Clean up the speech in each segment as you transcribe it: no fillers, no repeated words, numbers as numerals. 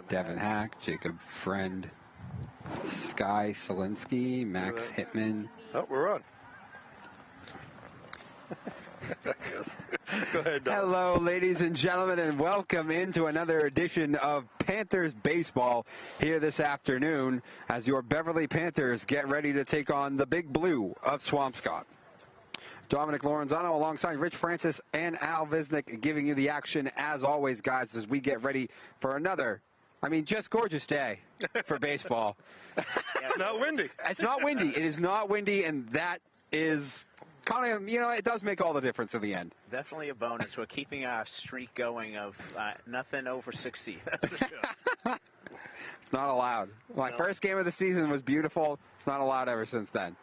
Devin Hack, Jacob Friend, Sky Selinsky, Max Hitman. Oh, we're on. Yes. Go ahead, Don. Hello, ladies and gentlemen, and welcome into another edition of Panthers Baseball here this afternoon as your Beverly Panthers get ready to take on the Big Blue of Swampscott. Dominic Lorenzano alongside Rich Francis and Al Visnick giving you the action as always, guys, as we get ready for another, just gorgeous day for baseball. It's not windy. It's not windy. It is not windy, and that is kind of, it does make all the difference in the end. Definitely a bonus. We're keeping our streak going of nothing over 60. That's for sure. It's not allowed. My first game of the season was beautiful. It's not allowed ever since then.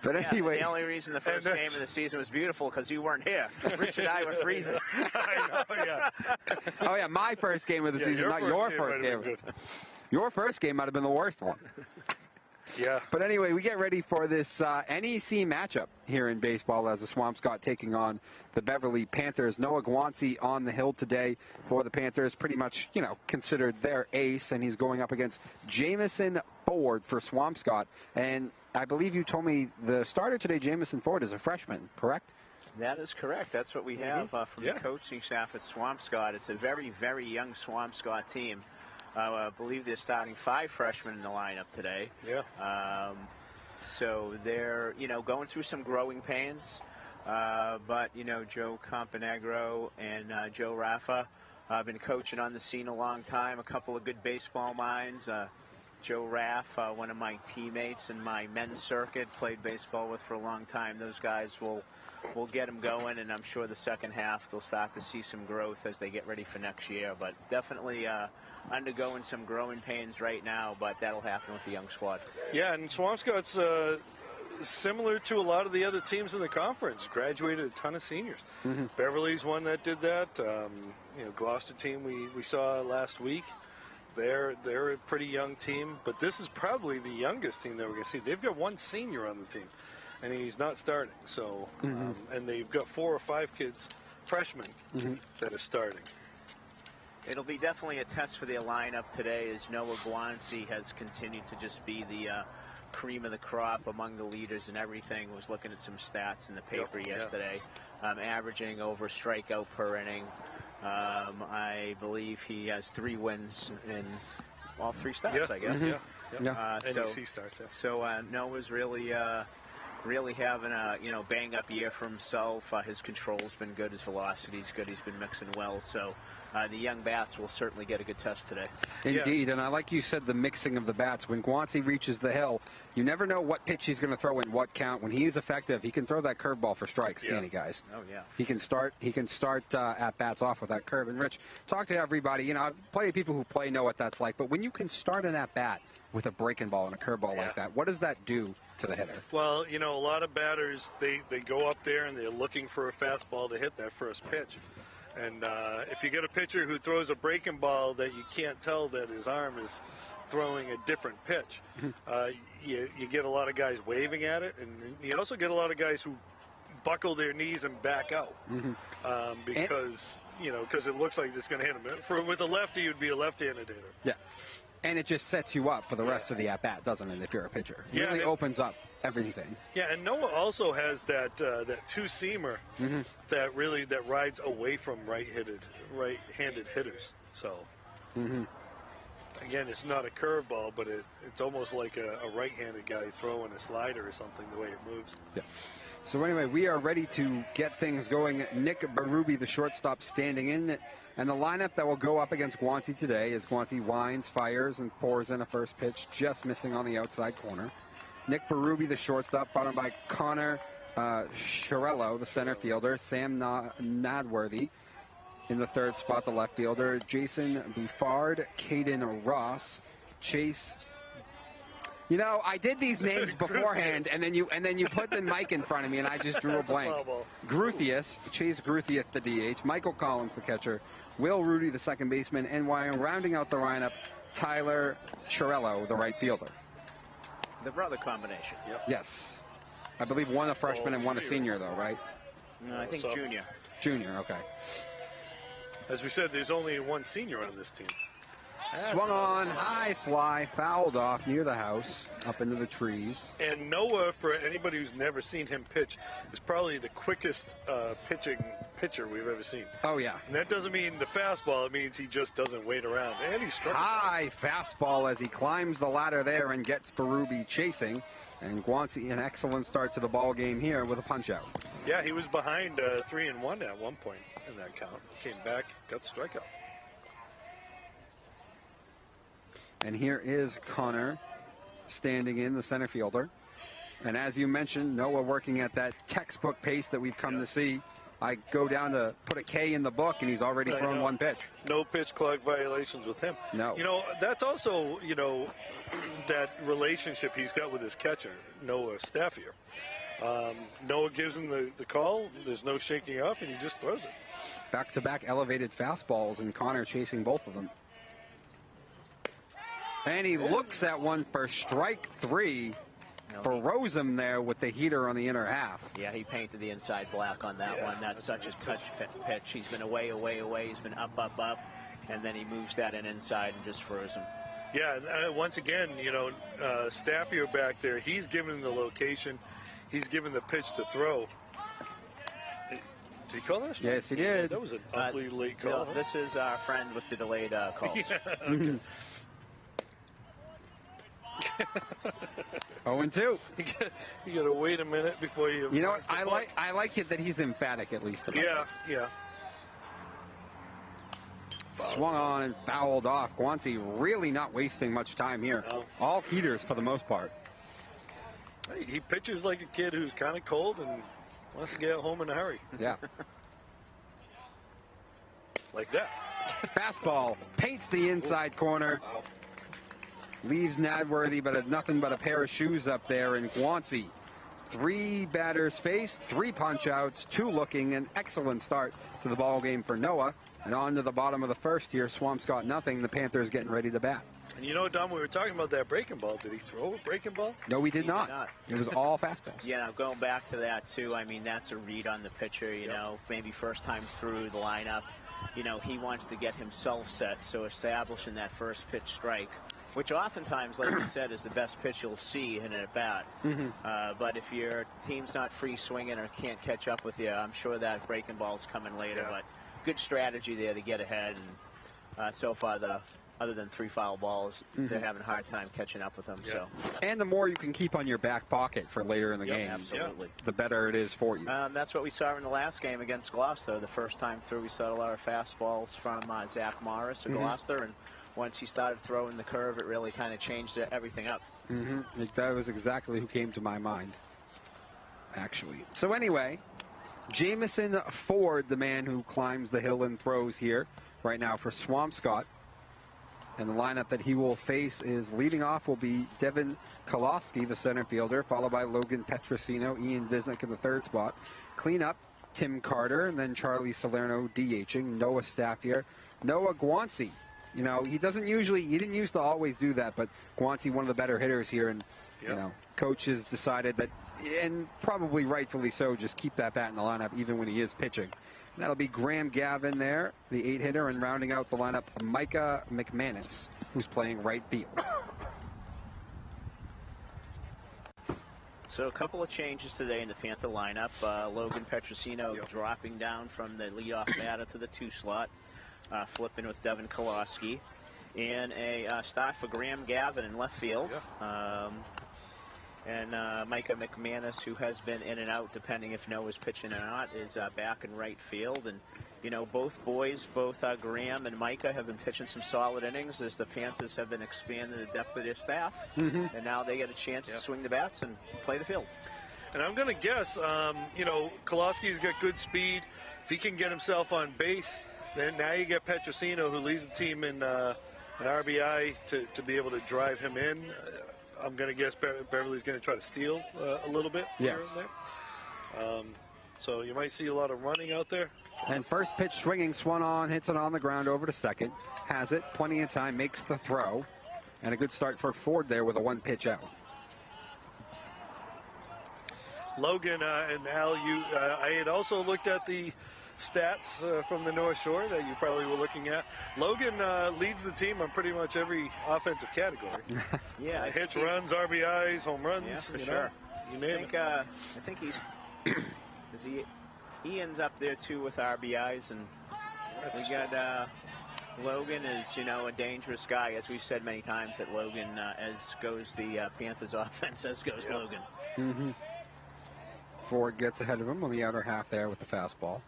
But anyway. The only reason the first game of the season was beautiful because you weren't here. Rich and I were freezing. I know, yeah. Oh, yeah, my first game of the season, not your first game. Your first game might have been the worst one. Yeah. But anyway, we get ready for this NEC matchup here in baseball as the Swampscott taking on the Beverly Panthers. Noah Guanci on the hill today for the Panthers, pretty much, considered their ace, and he's going up against Jamison Ford for Swampscott. And I believe you told me the starter today, Jamison Ford, is a freshman, correct? That is correct. That's what we have from the coaching staff at Swampscott. It's a very, very young Swampscott team. I believe they're starting 5 freshmen in the lineup today. Yeah. So they're, going through some growing pains. But, Joe Campanegro and Joe Raffa have been coaching on the scene a long time. A couple of good baseball minds. Joe Raff, one of my teammates in my men's circuit, played baseball with for a long time. Those guys will get them going, and I'm sure the second half they'll start to see some growth as they get ready for next year. But definitely undergoing some growing pains right now, but that'll happen with the young squad. Yeah, and Swampscott's similar to a lot of the other teams in the conference. Graduated a ton of seniors. Mm-hmm. Beverly's one that did that. Gloucester team we saw last week. They're a pretty young team, but this is probably the youngest team that we're going to see. They've got 1 senior on the team, and he's not starting. So, and they've got 4 or 5 kids, freshmen, that are starting. It'll be definitely a test for their lineup today as Noah Guanci has continued to just be the cream of the crop among the leaders and everything. Was looking at some stats in the paper yesterday, averaging over strikeout per inning. I believe he has 3 wins in all 3 starts, I guess. NEC starts, yeah. So Noah's really having a bang-up year for himself. His control's been good, his velocity's good, he's been mixing well. So the young bats will certainly get a good test today. Indeed, and I like you said, the mixing of the bats. When Guanci reaches the hill, you never know what pitch he's going to throw in what count. When he's effective, he can throw that curveball for strikes, can't he, guys? Oh, yeah. He can start at bats off with that curve. And Rich, talk to everybody. Plenty of people who play know what that's like. But when you can start an at bat with a breaking ball and a curveball like that, what does that do to the hitter? Well, a lot of batters, they go up there and they're looking for a fastball to hit that first pitch. And if you get a pitcher who throws a breaking ball that you can't tell that his arm is throwing a different pitch, you get a lot of guys waving at it, and you also get a lot of guys who buckle their knees and back out because it looks like it's going to hit him. With a lefty, you'd be a left-handed hitter. Yeah. And it just sets you up for the rest of the at-bat, doesn't it, if you're a pitcher? It really opens up everything. Yeah, and Noah also has that two-seamer that rides away from right-handed hitters. So, again, it's not a curveball, but it's almost like a right-handed guy throwing a slider or something, the way it moves. Yeah. So anyway, we are ready to get things going. Nick Berube, the shortstop, standing in. And the lineup that will go up against Guanci today is Guanci winds, fires, and pours in a first pitch, just missing on the outside corner. Nick Berube, the shortstop, followed by Connor Chiarello, the center fielder. Sam Nadworthy in the third spot, the left fielder. Jason Buffard, Caden Ross, Chase. I did these names beforehand, and then you put the mic in front of me, and I just drew a blank. Gruthius, Chase Gruthius, the DH. Michael Collins, the catcher. Will Rudy, the second baseman. And rounding out the lineup, Tyler Chiarello, the right fielder. The brother combination. Yep. Yes. I believe one a freshman and one a senior, though, right? No, I think junior. Junior, okay. As we said, there's only 1 senior on this team. Swung on, high fly, fouled off near the house, up into the trees. And Noah, for anybody who's never seen him pitch, is probably the quickest pitcher we've ever seen. Oh, yeah. And that doesn't mean the fastball. It means he just doesn't wait around. And he struck high fastball as he climbs the ladder there and gets Berube chasing. And Guanci, an excellent start to the ball game here with a punch out. Yeah, he was behind 3-1 at one point in that count. Came back, got the strikeout. And here is Connor standing in, the center fielder. And as you mentioned, Noah working at that textbook pace that we've come to see. I go down to put a K in the book, and he's already thrown one pitch. No pitch clock violations with him. No. You know, that's also, you know, that relationship he's got with his catcher, Noah Staffier. Noah gives him the call. There's no shaking off, and he just throws it. Back-to-back elevated fastballs, and Connor chasing both of them. And he looks at one for strike three. Throws him there with the heater on the inner half. Yeah, he painted the inside black on that one. That's such a touch pitch. He's been away. He's been up, and then he moves that inside and just throws him. Yeah, once again, you know, Staffier back there, he's given the location. He's given the pitch to throw. Did he call that? Yes, he did. That was an awfully late call. No, this is our friend with the delayed calls. Yeah, okay. 0-2. You got to wait a minute before you. You know what? I like it that he's emphatic at least. About yeah. Swung on and fouled off. Guanci really not wasting much time here. No. All heaters for the most part. Hey, he pitches like a kid who's kind of cold and wants to get home in a hurry. Yeah. Like that. Fastball paints the inside corner. Leaves Nadworthy, but nothing but a pair of shoes up there. And Guanci, 3 batters faced, 3 punch outs, 2 looking. An excellent start to the ball game for Noah. And on to the bottom of the first here, Swampscott nothing. The Panthers getting ready to bat. And you know, Dom, we were talking about that breaking ball. Did he throw a breaking ball? No, he did not. It was all fastballs. Yeah, going back to that too. I mean, that's a read on the pitcher. You know, maybe first time through the lineup. You know, he wants to get himself set, so establishing that first pitch strike, which oftentimes, like you said, is the best pitch you'll see in an at-bat. But if your team's not free swinging or can't catch up with you, I'm sure that breaking ball's coming later. But good strategy there to get ahead. And so far, other than 3 foul balls, they're having a hard time catching up with them. Yeah. So. And the more you can keep on your back pocket for later in the game, absolutely, the better it is for you. That's what we saw in the last game against Gloucester. The first time through, we saw a lot of fastballs from Zach Morris of Gloucester, and once he started throwing the curve, it really kind of changed everything up. That was exactly who came to my mind, actually. So anyway, Jamison Ford, the man who climbs the hill and throws here right now for Swampscott. And the lineup that he will face is leading off will be Devin Kolosky, the center fielder, followed by Logan Petrosino, Ian Visnick in the 3rd spot. Cleanup, Tim Carter, and then Charlie Salerno DHing, Noah Staffier, Noah Guanci. You know, he didn't used to always do that, but Guanci, one of the better hitters here, and, you know, coaches decided that, and probably rightfully so, just keep that bat in the lineup even when he is pitching. That'll be Graham Gavin there, the 8-hitter, and rounding out the lineup, Micah McManus, who's playing right field. So a couple of changes today in the Panther lineup. Logan Petrosino dropping down from the leadoff batter to the 2 slot, flipping with Devin Kolosky, and a start for Graham Gavin in left field. And Micah McManus, who has been in and out depending if Noah's pitching or not, is back in right field. And, you know, both boys, Graham and Micah, have been pitching some solid innings as the Panthers have been expanding the depth of their staff. And now they get a chance to swing the bats and play the field. And I'm going to guess, you know, Kolosky's got good speed. If he can get himself on base, then now you get Petrosino, who leads the team in RBI, to be able to drive him in. I'm going to guess Beverly's going to try to steal a little bit here and there. So you might see a lot of running out there. And first pitch swinging, swung on, hits it on the ground over to second. Has it, plenty of time, makes the throw. And a good start for Ford there with a 1-pitch out. Logan and Al, I had also looked at the stats from the North Shore that you probably were looking at. Logan leads the team on pretty much every offensive category. Yeah, hits, runs, RBIs, home runs. Yeah, for you sure. know, you name it. I think he's he ends up there too with RBIs, and we got Logan is a dangerous guy, as we've said many times. That Logan, as goes the Panthers offense, as goes Logan. Ford gets ahead of him on the outer half there with the fastball.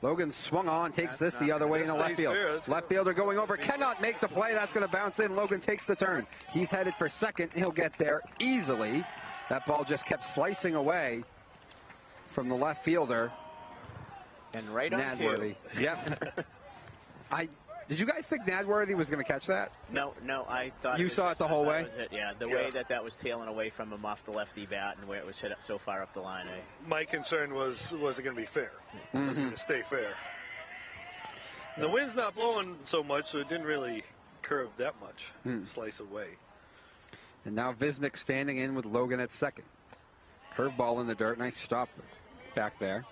Logan swung on, takes this the other way in the left field. Left fielder going over, cannot make the play. That's going to bounce in. Logan takes the turn. He's headed for second. He'll get there easily. That ball just kept slicing away from the left fielder. And right on Nadworthy. Yep. Did you guys think Nadworthy was going to catch that? No, I thought you saw it the whole way. The way that was tailing away from him off the lefty bat, and where it was hit so far up the line. My concern was it going to be fair? Was it going to stay fair? The wind's not blowing so much, so it didn't really curve that much. Slice away. And now Visnick standing in with Logan at second. Curveball in the dirt. Nice stop back there.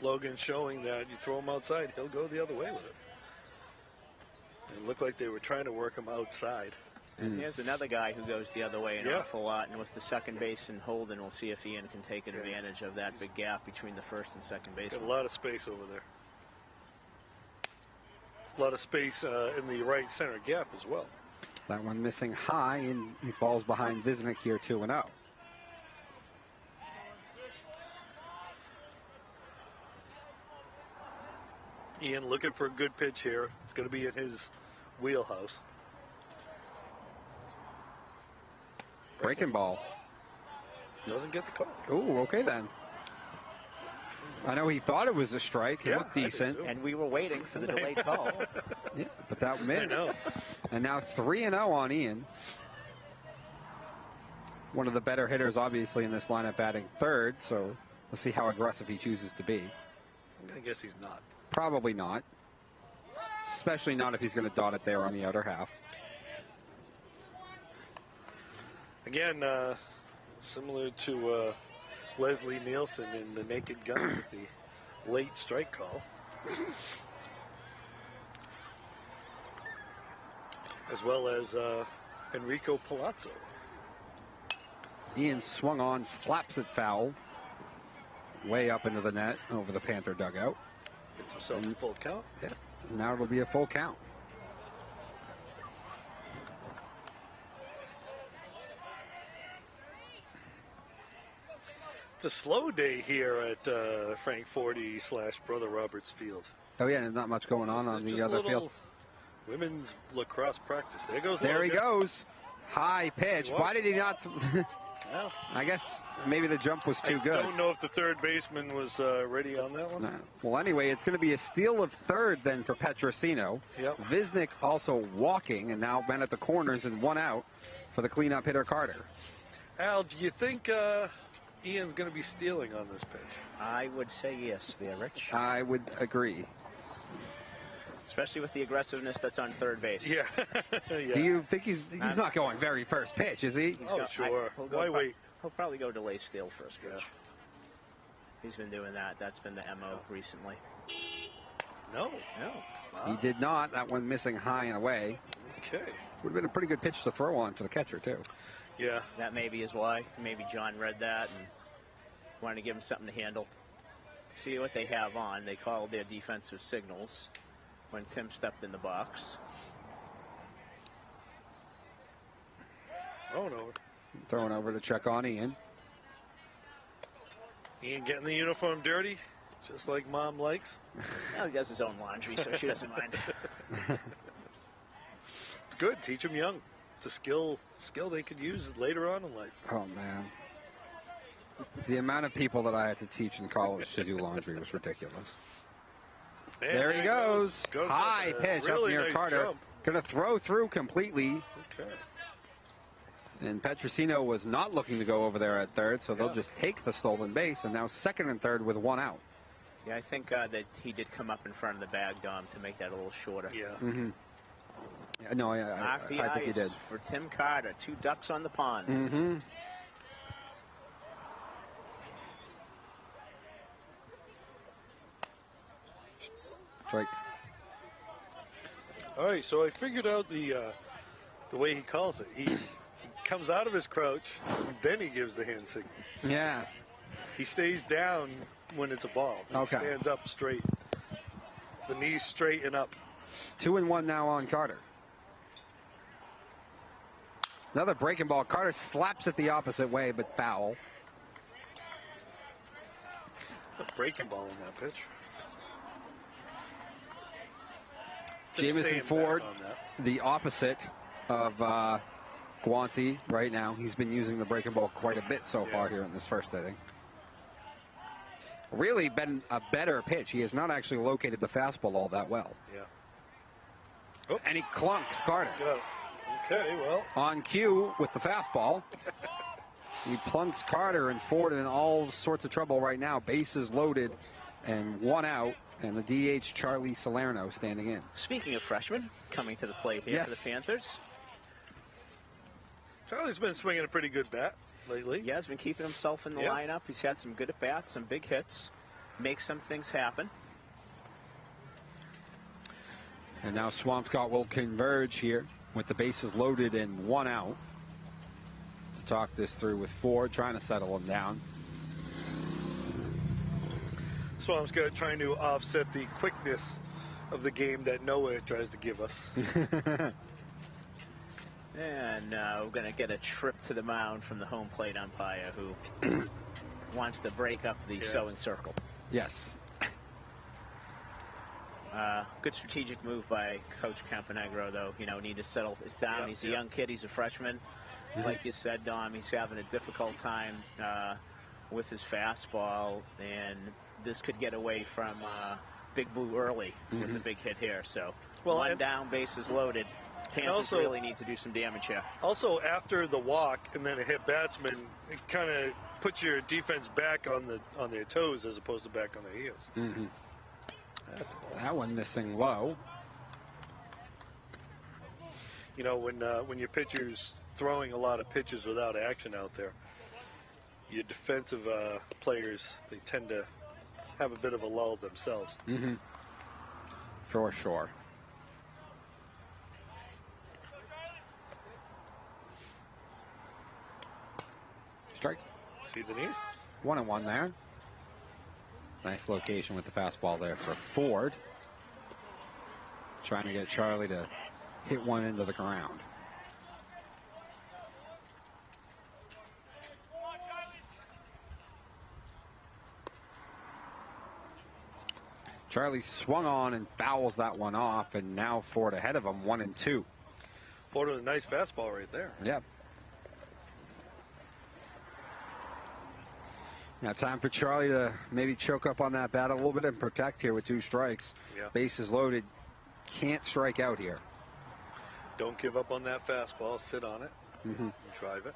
Logan showing that you throw him outside, he'll go the other way with it. It looked like they were trying to work him outside. And here's another guy who goes the other way an awful lot. And with the second base and Holden, we'll see if Ian can take advantage of that big gap between the first and second base. Got a lot of space over there. A lot of space in the right center gap as well. That one missing high, and he falls behind Visnick here 2-0. Ian looking for a good pitch here. It's going to be in his wheelhouse. Breaking ball. Doesn't get the call. Oh, okay then. I know he thought it was a strike. It looked decent. And we were waiting for the delayed call. Yeah, but that missed. And now 3-0 on Ian. One of the better hitters, obviously, in this lineup, batting third. So let's see how aggressive he chooses to be. I guess he's not. Probably not. Especially not if he's going to dot it there on the outer half. Again, similar to Leslie Nielsen in the Naked Gun with the late strike call. As well as Enrico Palazzo. Ian swung on, slaps it foul. Way up into the net over the Panther dugout. Gets himself a full count. Yeah, now it'll be a full count. It's a slow day here at Frank Forty / Brother Roberts Field. Oh yeah, there's not much going on the other field. Women's lacrosse practice. There goes. There Logan. he goes. High pitch. Why did he not? Well, I guess maybe the jump was too good. I don't know if the third baseman was ready on that one. No. Well, anyway, it's going to be a steal of third then for Petrosino. Yep. Visnick also walking and now been at the corners and one out for the cleanup hitter Carter. Al, do you think Ian's going to be stealing on this pitch? I would say yes there, Rich. I would agree. Especially with the aggressiveness that's on third base. Yeah. Yeah. Do you think he's not going very first pitch, is he? Sure. Why wait? He'll probably go delay steal first pitch. Yeah. He's been doing that. That's been the MO recently. No. He did not. That one missing high and away. Okay. Would have been a pretty good pitch to throw on for the catcher, too. Yeah. That maybe is why. Maybe John read that and wanted to give him something to handle. See what they have on. They called their defensive signals when Tim stepped in the box. Oh, no. Throwing over to check on Ian. Ian getting the uniform dirty, just like Mom likes. Well, he does his own laundry, so she doesn't mind. It's good. Teach him young. It's a skill they could use later on in life. Oh, man. The amount of people that I had to teach in college to do laundry was ridiculous. And there he goes. High pitch really up near nice Carter. jump. Going to throw through completely. Okay. And Petrosino was not looking to go over there at third, so they'll just take the stolen base, and now second and third with one out. Yeah, I think that he did come up in front of the bag, Dom, to make that a little shorter. Yeah. Mm-hmm. Yeah, no, I think he did. For Tim Carter, 2 ducks on the pond. Mm-hmm. Strike. All right, so I figured out the way he calls it. He comes out of his crouch, then he gives the hand signal. Yeah. He stays down when it's a ball. He Okay. stands up straight. The knees straight and up. 2-1 now on Carter. Another breaking ball. Carter slaps it the opposite way, but foul. A breaking ball in that pitch. Jamison Staying Ford, back on that. the opposite of Guanci right now. He's been using the breaking ball quite a bit so far here in this first inning. Really been a better pitch. He has not actually located the fastball all that well. Yeah. Oh. And he clunks Carter. Yeah. Okay, well. On cue with the fastball. He plunks Carter, and Ford in all sorts of trouble right now. Bases loaded and 1 out. And the DH, Charlie Salerno, standing in. Speaking of freshmen, coming to the plate here for the Panthers. Charlie's been swinging a pretty good bat lately. Yeah, he's been keeping himself in the lineup. He's had some good at-bats, some big hits. Make some things happen. And now Swampscott will converge here with the bases loaded and 1 out. To talk this through with Ford, trying to settle him down. Swampscott trying to offset the quickness of the game that Noah tries to give us. And we're going to get a trip to the mound from the home plate umpire who wants to break up the sewing circle. Yes. Good strategic move by Coach Campanegro, though. You know, need to settle it down. He's a young kid. He's a freshman. Like you said, Dom, he's having a difficult time with his fastball, and this could get away from Big Blue early with the big hit here. So one down, bases loaded. Panthers really need to do some damage here. Also, after the walk and then a hit batsman, it kind of puts your defense back on their toes as opposed to back on their heels. That's a ball. That one missing low. You know, when your pitcher's throwing a lot of pitches without action out there, your defensive players, they tend to have a bit of a lull themselves. For sure. Strike. See the knees? 1-1 there. Nice location with the fastball there for Ford. Trying to get Charlie to hit one into the ground. Charlie swung on and fouls that one off, and now Ford ahead of him, 1-2. Ford with a nice fastball right there. Yep. Now time for Charlie to maybe choke up on that bat a little bit and protect here with 2 strikes. Bases loaded. Can't strike out here. Don't give up on that fastball. Sit on it. And drive it.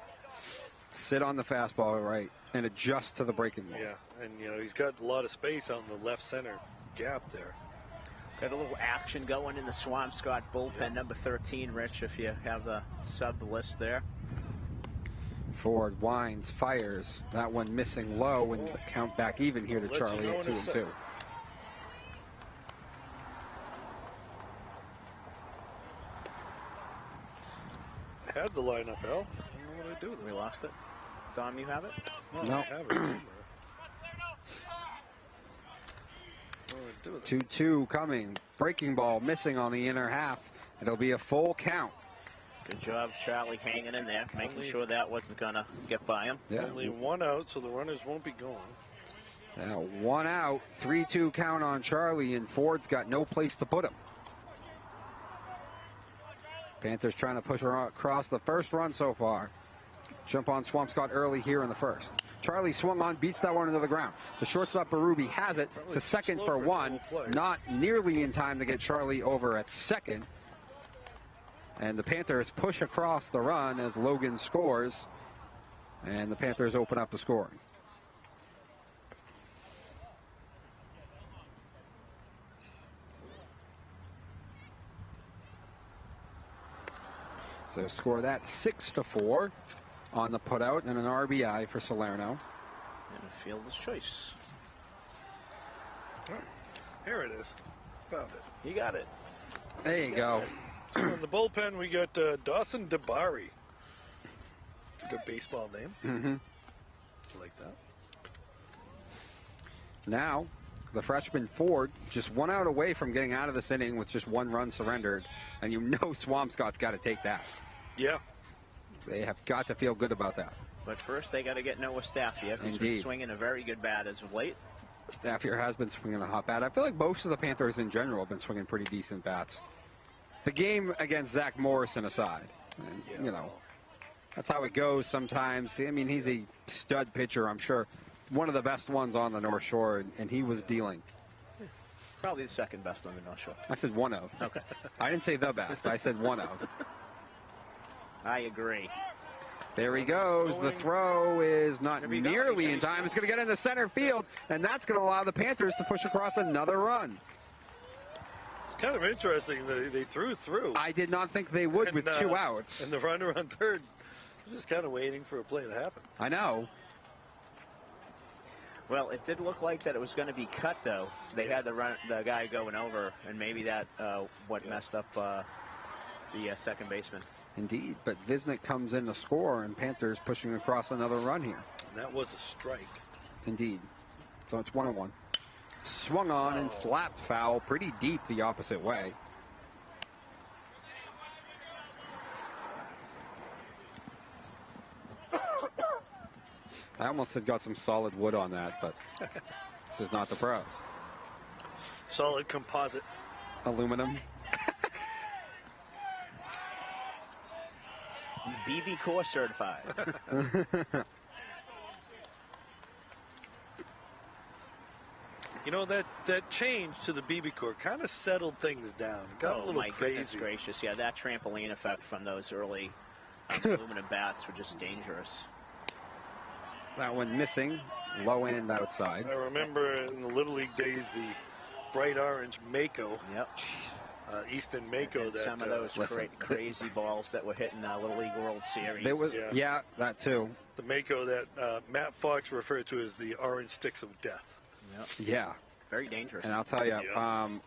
Sit on the fastball, right, and adjust to the breaking ball. Yeah, and you know he's got a lot of space out in the left center gap there. Got a little action going in the Swampscott bullpen, number 13, Rich, if you have the sub list there. Ford winds, fires. That one missing low, and the count back even here to Charlie at 2-2. I had the lineup, Al. I don't know what I do with it. We lost it. Dom, you have it? No. I have it somewhere. 2-2 coming. Breaking ball missing on the inner half. It'll be a full count. Good job, Charlie, hanging in there, making sure that wasn't going to get by him. Yeah. Only 1 out, so the runners won't be going. Now 1 out, 3-2 count on Charlie, and Ford's got no place to put him. Panthers trying to push her across the first run so far. Jump on Swampscott early here in the first. Charlie swung on, beats that one into the ground. The shortstop, Berube, has it to second for 1. Not nearly in time to get Charlie over at second. And the Panthers push across the run as Logan scores. And the Panthers open up the scoring. So score that 6-4 on the putout and an RBI for Salerno. And a fielder's choice. Here it is. found it. You got it. There you go. So in the bullpen, we got Dawson DeBari. It's a good baseball name. Mm-hmm. I like that. Now, the freshman Ford just 1 out away from getting out of this inning with just 1 run surrendered, and you know Swampscott's got to take that. Yeah. They have got to feel good about that. But first, they got to get Noah Stafford, who's been swinging a very good bat as of late. Stafford has been swinging a hot bat. I feel like most of the Panthers in general have been swinging pretty decent bats. The game against Zach Morrison aside, and, you know, that's how it goes sometimes. I mean, he's a stud pitcher, I'm sure. One of the best ones on the North Shore, and he was dealing. Probably the second best on the North Shore. I said one of. Okay. I didn't say the best. I said one of. I agree. There he goes. The throw is not nearly in time. It's going to get into center field, and that's going to allow the Panthers to push across another run. It's kind of interesting that they threw through. I did not think they would with 2 outs. And the runner on third was just kind of waiting for a play to happen. I know. Well, it did look like that it was going to be cut, though. They had the guy going over, and maybe that what messed up the second baseman. Indeed, but Visnick comes in to score, and Panthers pushing across another run here. And that was a strike. Indeed. So it's 1-1. Swung on and slapped foul pretty deep the opposite way. I almost had got some solid wood on that, but this is not the pros. Solid composite. Aluminum. BB Core certified. You know, that change to the BB Core kind of settled things down. It got a little my crazy. Goodness gracious. Yeah, that trampoline effect from those early aluminum bats were just dangerous. That one missing. Low end outside. I remember in the Little League days, the bright orange Mako. Yep. Easton Mako. And some of those crazy balls that were hitting the Little League World Series. There was, yeah, that too. The Mako that Matt Fox referred to as the orange sticks of death. Yep. Yeah. Very dangerous. And I'll tell you,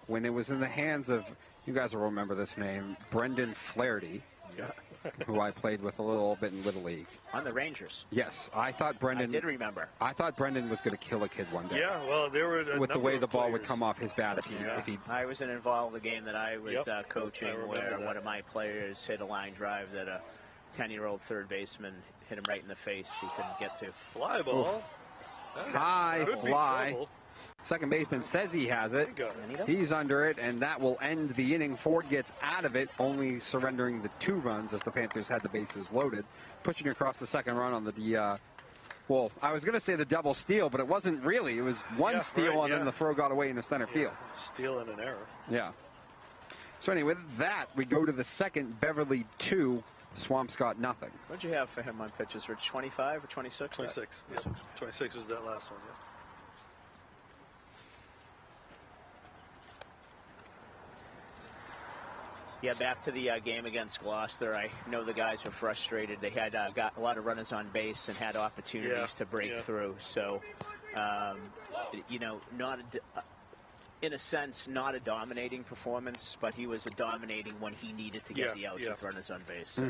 when it was in the hands of, you guys will remember this name, Brendan Flaherty, who I played with a little bit in Little League. On the Rangers. Yes, I thought Brendan. I did remember. I thought Brendan was going to kill a kid one day. Yeah, well, there were with the way the ball would come off his bat if he. I was involved in a game that I was coaching where one of my players hit a line drive that a 10-year-old third baseman hit him right in the face. He couldn't get to. Fly ball. High fly. Second baseman says he has it. He's under it, and that will end the inning. Ford gets out of it, only surrendering the 2 runs as the Panthers had the bases loaded. Pushing across the second run on the, well, I was going to say the double steal, but it wasn't really. It was one steal, and then the throw got away into center field. Steal and an error. Yeah. So anyway, with that, we go to the second. Beverly 2, Swampscott nothing. What'd you have for him on pitches? For 25 or 26? 26. Yeah. 26 was that last one, Yeah, back to the game against Gloucester. I know the guys were frustrated. They had got a lot of runners on base and had opportunities to break through. So, you know, in a sense, not a dominating performance, but he was a dominating when he needed to get the outs with runners on base. So,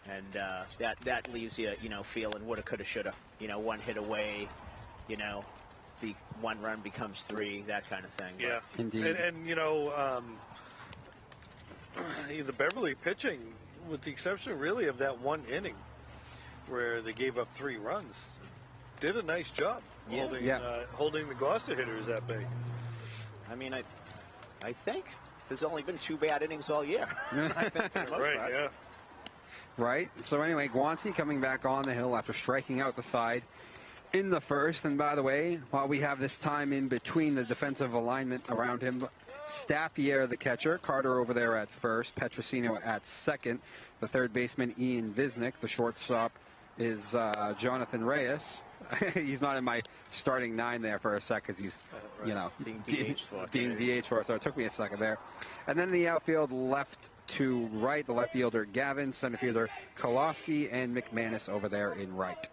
and that leaves you, you know, feeling woulda, coulda, shoulda. You know, one hit away, you know, the 1 run becomes 3, that kind of thing. Yeah, but, indeed. And you know, the Beverly pitching, with the exception really of that 1 inning where they gave up 3 runs, did a nice job holding the Gloucester hitters at bay. I mean, I think there's only been 2 bad innings all year. I think for the most part. Yeah. Right. So anyway, Guanci coming back on the hill after striking out the side in the first. And by the way, while we have this time in between the defensive alignment around him, Staffier, the catcher, Carter over there at first, Petrosino at second, the third baseman Ian Visnick, the shortstop is Jonathan Reyes. He's not in my starting 9 there for a sec because he's, you know, being DH for. So it took me a second there. And then the outfield left to right, the left fielder Gavin, center fielder Koloski, and McManus over there in right.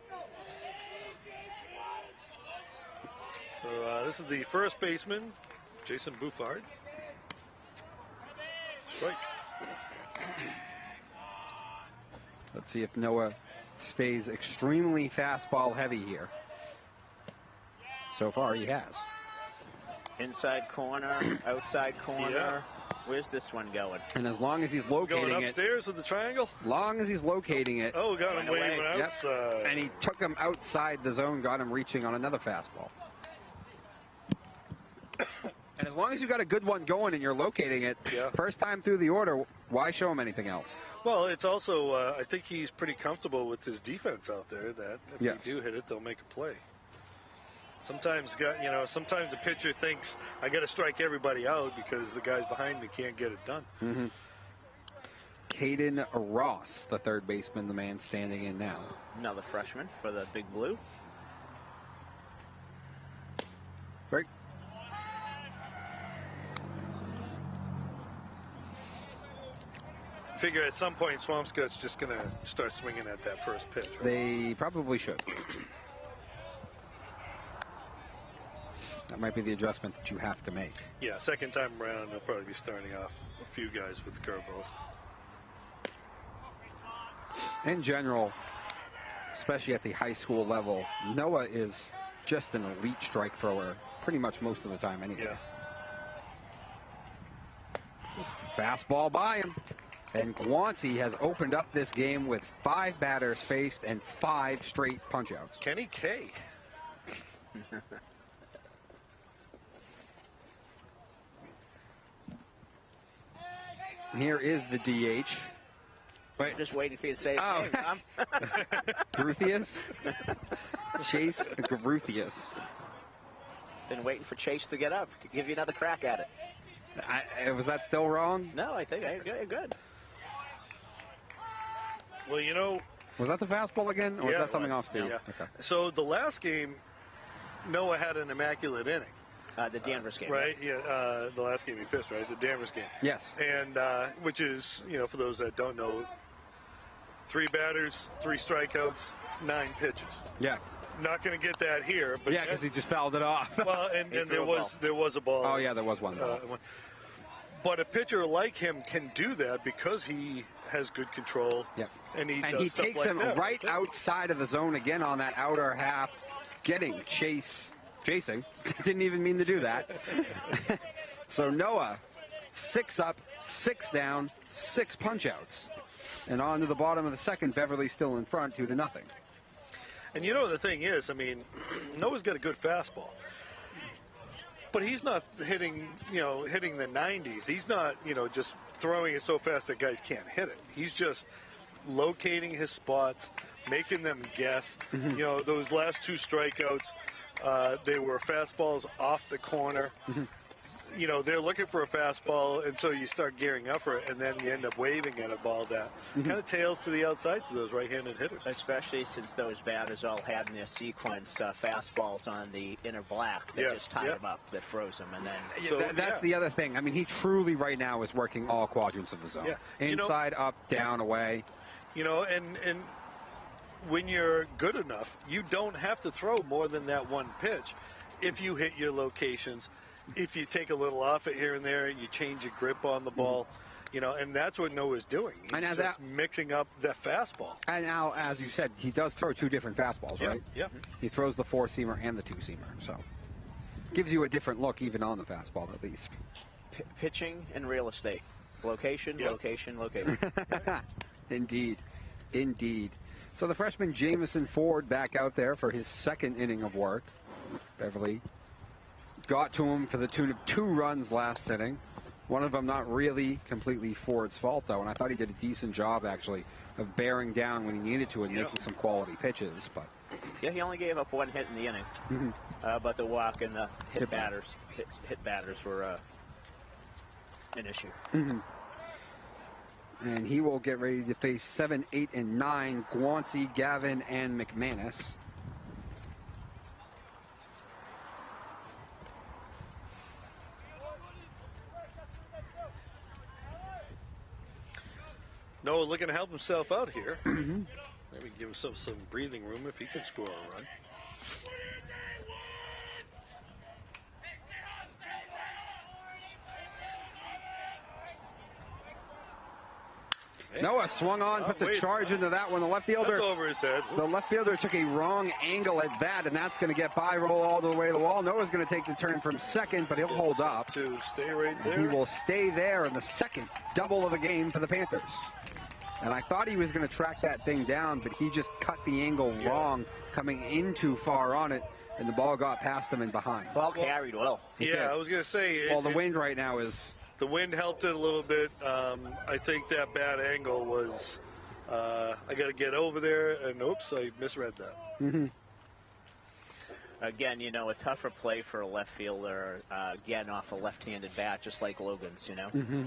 So this is the first baseman, Jason Buffard. Strike. Let's see if Noah stays extremely fastball heavy here. So far, he has. Inside corner, outside corner. Yeah. Where's this one going? And as long as he's locating Going it, upstairs with the triangle? long as he's locating it, Oh, got him Went away. waving yep, outside. and he took him outside the zone, got him reaching on another fastball. And as long as you got a good one going and you're locating it, Yeah. first time through the order, why show him anything else? Well, it's also, I think he's pretty comfortable with his defense out there that if Yes. they do hit it, they'll make a play. Sometimes, sometimes the pitcher thinks, I got to strike everybody out because the guys behind me can't get it done. Mm-hmm. Caden Ross, the third baseman, the man standing in now. Another freshman for the Big Blue. Break. Figure at some point Swampscott's just going to start swinging at that first pitch. Right? They probably should. That might be the adjustment that you have to make. Yeah, second time around, they'll probably be starting off a few guys with curveballs. In general, especially at the high school level, Noah is just an elite strike thrower pretty much most of the time anyway. Yeah. Fastball by him. And Guanci has opened up this game with 5 batters faced and 5 straight punch-outs. Kenny K. Here is the DH. Wait. Just waiting for you to say his Oh. name, Tom. Gruthius? Chase Gruthius. Been waiting for Chase to get up to give you another crack at it. Was that still wrong? No, I think you're good. Well, Was that the fastball again? Or was Yeah, that it something was. off speed? Yeah. Okay. So the last game, Noah had an immaculate inning. The Danvers game. Right? Yeah, the last game he pitched, right? The Danvers game. Yes. And which is, for those that don't know, 3 batters, 3 strikeouts, 9 pitches. Yeah. Not going to get that here, but Yeah, because he just fouled it off. well, and threw there a was a ball. Oh, yeah, there was one. But a pitcher like him can do that because he has good control. Yeah. And he And does he stuff takes like him that. right outside of the zone again on that outer half, getting chasing. Didn't even mean to do that. So Noah, 6 up, 6 down, 6 punch-outs. And on to the bottom of the second, Beverly still in front, 2-0. And the thing is, Noah's got a good fastball. But he's not hitting the 90s. He's not, just throwing it so fast that guys can't hit it. He's just locating his spots, making them guess. Mm-hmm. Those last 2 strikeouts, they were fastballs off the corner. Mm-hmm. They're looking for a fastball, and so you start gearing up for it, and then you end up waving at a ball that kind of tails to the outside to those right-handed hitters. Especially since those batters all had in their sequence fastballs on the inner black that just tied them up, that froze them, and then. So, That's the other thing. He truly right now is working all quadrants of the zone. Yeah. Inside, up, down, away. And when you're good enough, you don't have to throw more than that one pitch if you hit your locations. If you take a little off it here and there, you change your grip on the ball, and that's what Noah's doing. He's just mixing up the fastball. And now, as you said, he does throw 2 different fastballs, right? Yeah. He throws the 4-seamer and the 2-seamer, so gives you a different look even on the fastball at least. Pitching and real estate. Location, location. Indeed. So the freshman Jamison Ford back out there for his second inning of work. Beverly got to him for the tune of 2 runs last inning. One of them not really completely Ford's fault, though, and I thought he did a decent job, actually, of bearing down when he needed to and making some quality pitches. But yeah, he only gave up 1 hit in the inning, but the walk and the hit batters were an issue. And he will get ready to face 7, 8, and 9, Guanci, Gavin, and McManus. Noah looking to help himself out here. Maybe give himself some breathing room if he can score a run. Noah swung on, puts a charge into that one. The left fielder. That's over his head. The left fielder took a wrong angle at that, and that's going to get by, roll all the way to the wall. Noah's going to take the turn from second, but he'll hold up. To stay right there. He will stay there in the second double of the game for the Panthers. And I thought he was going to track that thing down, but he just cut the angle wrong, coming in too far on it, and the ball got past him and behind. Ball carried well. I was going to say. Well, the wind right now is... The wind helped it a little bit. I think that bad angle was, I got to get over there, and oops, I misread that. Mm-hmm. Again, a tougher play for a left fielder, again, off a left-handed bat, just like Logan's, Mm-hmm.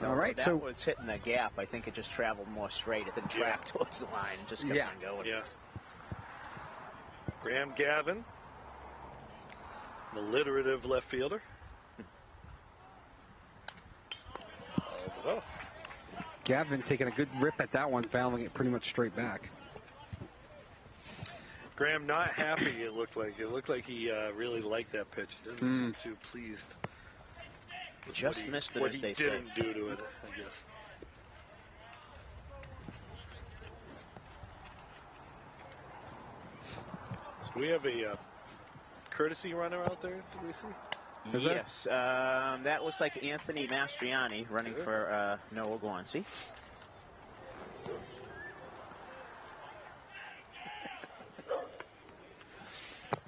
All right, that was hitting the gap. I think it just traveled more straight. It didn't track towards the line. It just kept on going. Yeah. Graham Gavin. The alliterative left fielder. Fouls it off. Gavin taking a good rip at that one, fouling it pretty much straight back. Graham not happy, it looked like. It looked like he really liked that pitch. Didn't seem too pleased. Just missed it, what as he they say. didn't do to it, I guess. So we have a courtesy runner out there, did we see? Yes, that looks like Anthony Mastriani running for Noah Guanci.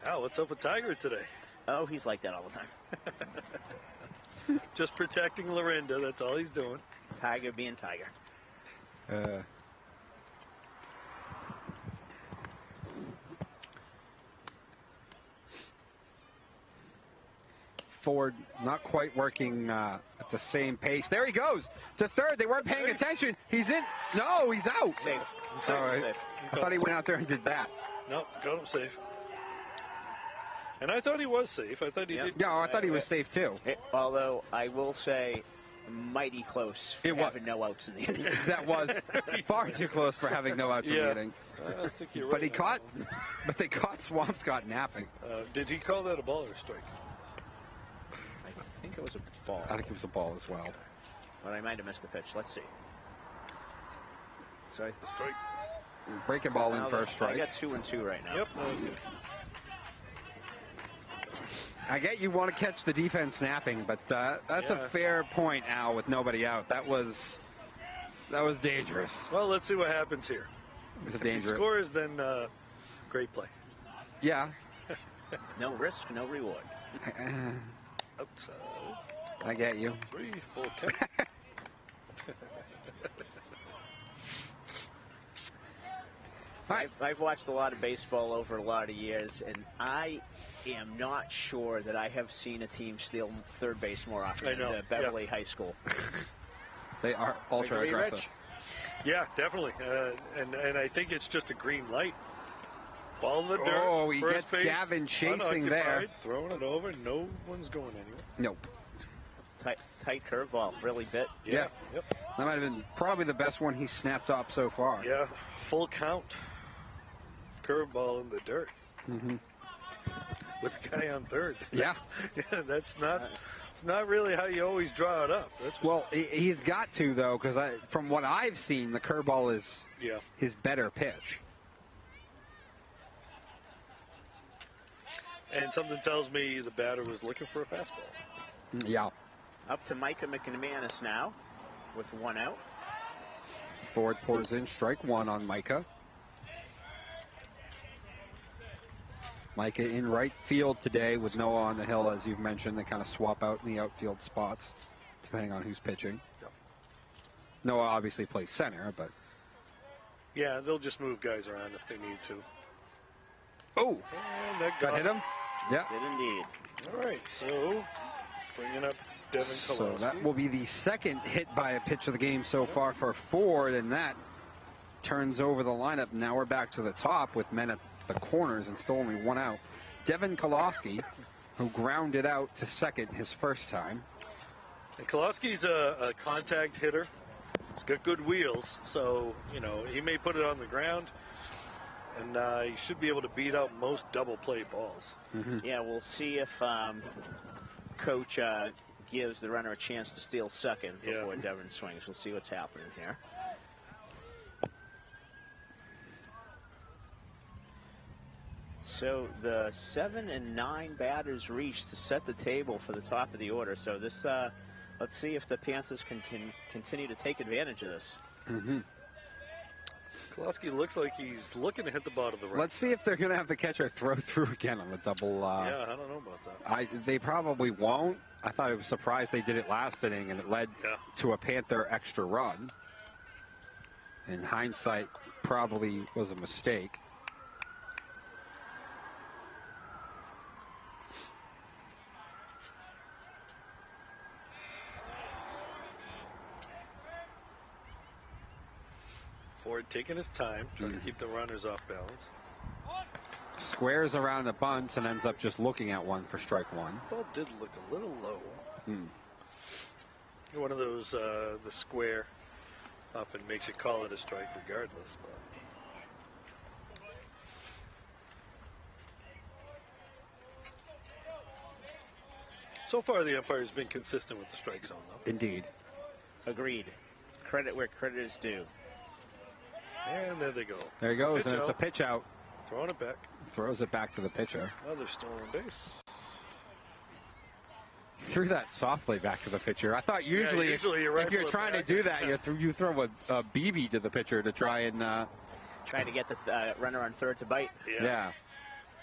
Oh, what's up with Tiger today? Oh, he's like that all the time. Just protecting Lorinda, that's all he's doing. Tiger being Tiger. Ford not quite working at the same pace. There he goes to third. They weren't paying attention. He's in. No, he's out. Safe. All right. Safe. I thought he went out there and did that. No, got him safe. And I thought he was safe. I thought he did. No, I thought he was safe too. Although I will say, mighty close for having no outs in the inning. That was far too close for having no outs in the inning. I think you're But right. they caught Swampscott napping. Did he call that a ball or a strike? I think it was a ball. I think it was a ball as well. But I might have missed the pitch. Let's see. Sorry. Strike. Breaking ball in for a strike. I got 2-2 right now. Yep. I get you want to catch the defense napping, but that's a fair point, Al, with nobody out. That was dangerous. Well, let's see what happens here. It was a If he dangerous. scores, then great play. Yeah. No risk, no reward. Outside. I get you. 3, full count. I've watched a lot of baseball over a lot of years, and I am not sure that I have seen a team steal third base more often than Beverly High School. They are ultra aggressive. Rich? Yeah, definitely. And I think it's just a green light. Ball in the dirt. Oh, he first gets base, Gavin chasing there. unoccupied, throwing it over. No one's going anywhere. Nope. Tight curveball, really bit. Yeah. Yep. That might have been probably the best one he snapped up so far. Yeah, full count. Curveball in the dirt. Mm-hmm. With a guy on third. Yeah. Yeah, that's not. It's not really how you always draw it up. That's Well, he's got to, though, because from what I've seen, the curveball is his better pitch. And something tells me the batter was looking for a fastball. Yeah. Up to Micah McManus now with 1 out. Ford pours in strike one on Micah. Micah in right field today with Noah on the hill, as you've mentioned. They kind of swap out in the outfield spots, depending on who's pitching. Yep. Noah obviously plays center, but... Yeah, they'll just move guys around if they need to. Oh! And that That hit him? Yeah. Did indeed. All right, so bringing up Devin Kolowski. So that will be the second hit by a pitch of the game so far for Ford, and that turns over the lineup. Now we're back to the top with men at the corners and still only 1 out. Devin Kolowski, who grounded out to second his first time. And Kolowski's a contact hitter. He's got good wheels, so, you know, he may put it on the ground, and he should be able to beat out most double play balls. Yeah, we'll see if Coach gives the runner a chance to steal second before Devin swings. We'll see what's happening here. So the 7 and 9 batters reached to set the table for the top of the order. So this, let's see if the Panthers can continue to take advantage of this. Kolosky looks like he's looking to hit the ball to the right. Let's see if they're going to have the catcher throw through again on the double. Yeah, I don't know about that. They probably won't. I thought it was surprised they did it last inning, and it led to a Panther extra run. In hindsight, probably was a mistake. Ford taking his time, trying to keep the runners off balance. Squares around the bunts and ends up just looking at one for strike one. Ball did look a little low. One of those, the square often makes you call it a strike regardless. But. So far, the umpire's been consistent with the strike zone, though. Indeed. Agreed. Credit where credit is due. And there they go. There he goes, Pitch and it's a out. pitch out. Throwing it back. Throws it back to the pitcher. Another stolen base. Threw that softly back to the pitcher. I thought usually you if you're rifle it trying to back. do that, you throw a BB to the pitcher to try and... Trying to get the runner on third to bite. Yeah.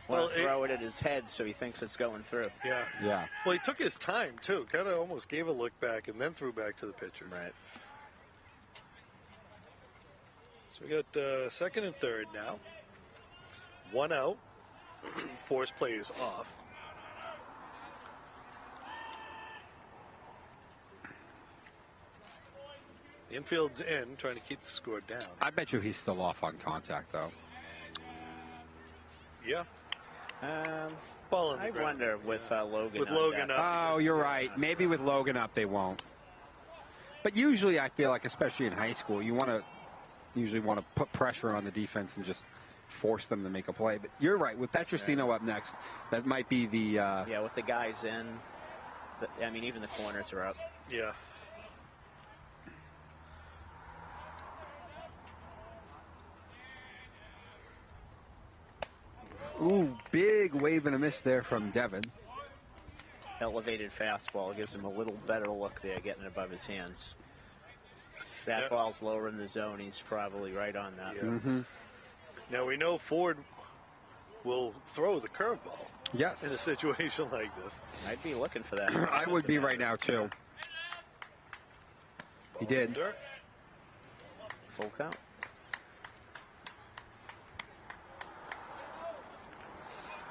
Want to throw it at his head so he thinks it's going through. Yeah. Well, he took his time, too. Kind of almost gave a look back and then threw back to the pitcher. Right. So we got second and third now. One out. Force play is off. The infield's in, trying to keep the score down. I bet you he's still off on contact, though. Yeah. Ball on the I ground. wonder with Logan. With on Logan that. up. Oh, you're right. Maybe with Logan up, they won't. But usually, I feel like, especially in high school, you usually want to put pressure on the defense and just force them to make a play. But you're right. With Petrosino up next, that might be the... Yeah, with the guys in. I mean, even the corners are up. Yeah. Ooh, big wave and a miss there from Devin. Elevated fastball gives him a little better look there, getting above his hands. That ball's lower in the zone. He's probably right on that. Yeah. Now we know Ford will throw the curveball. Yes. In a situation like this. I'd be looking for that. I would be right now, too. He did. Full count.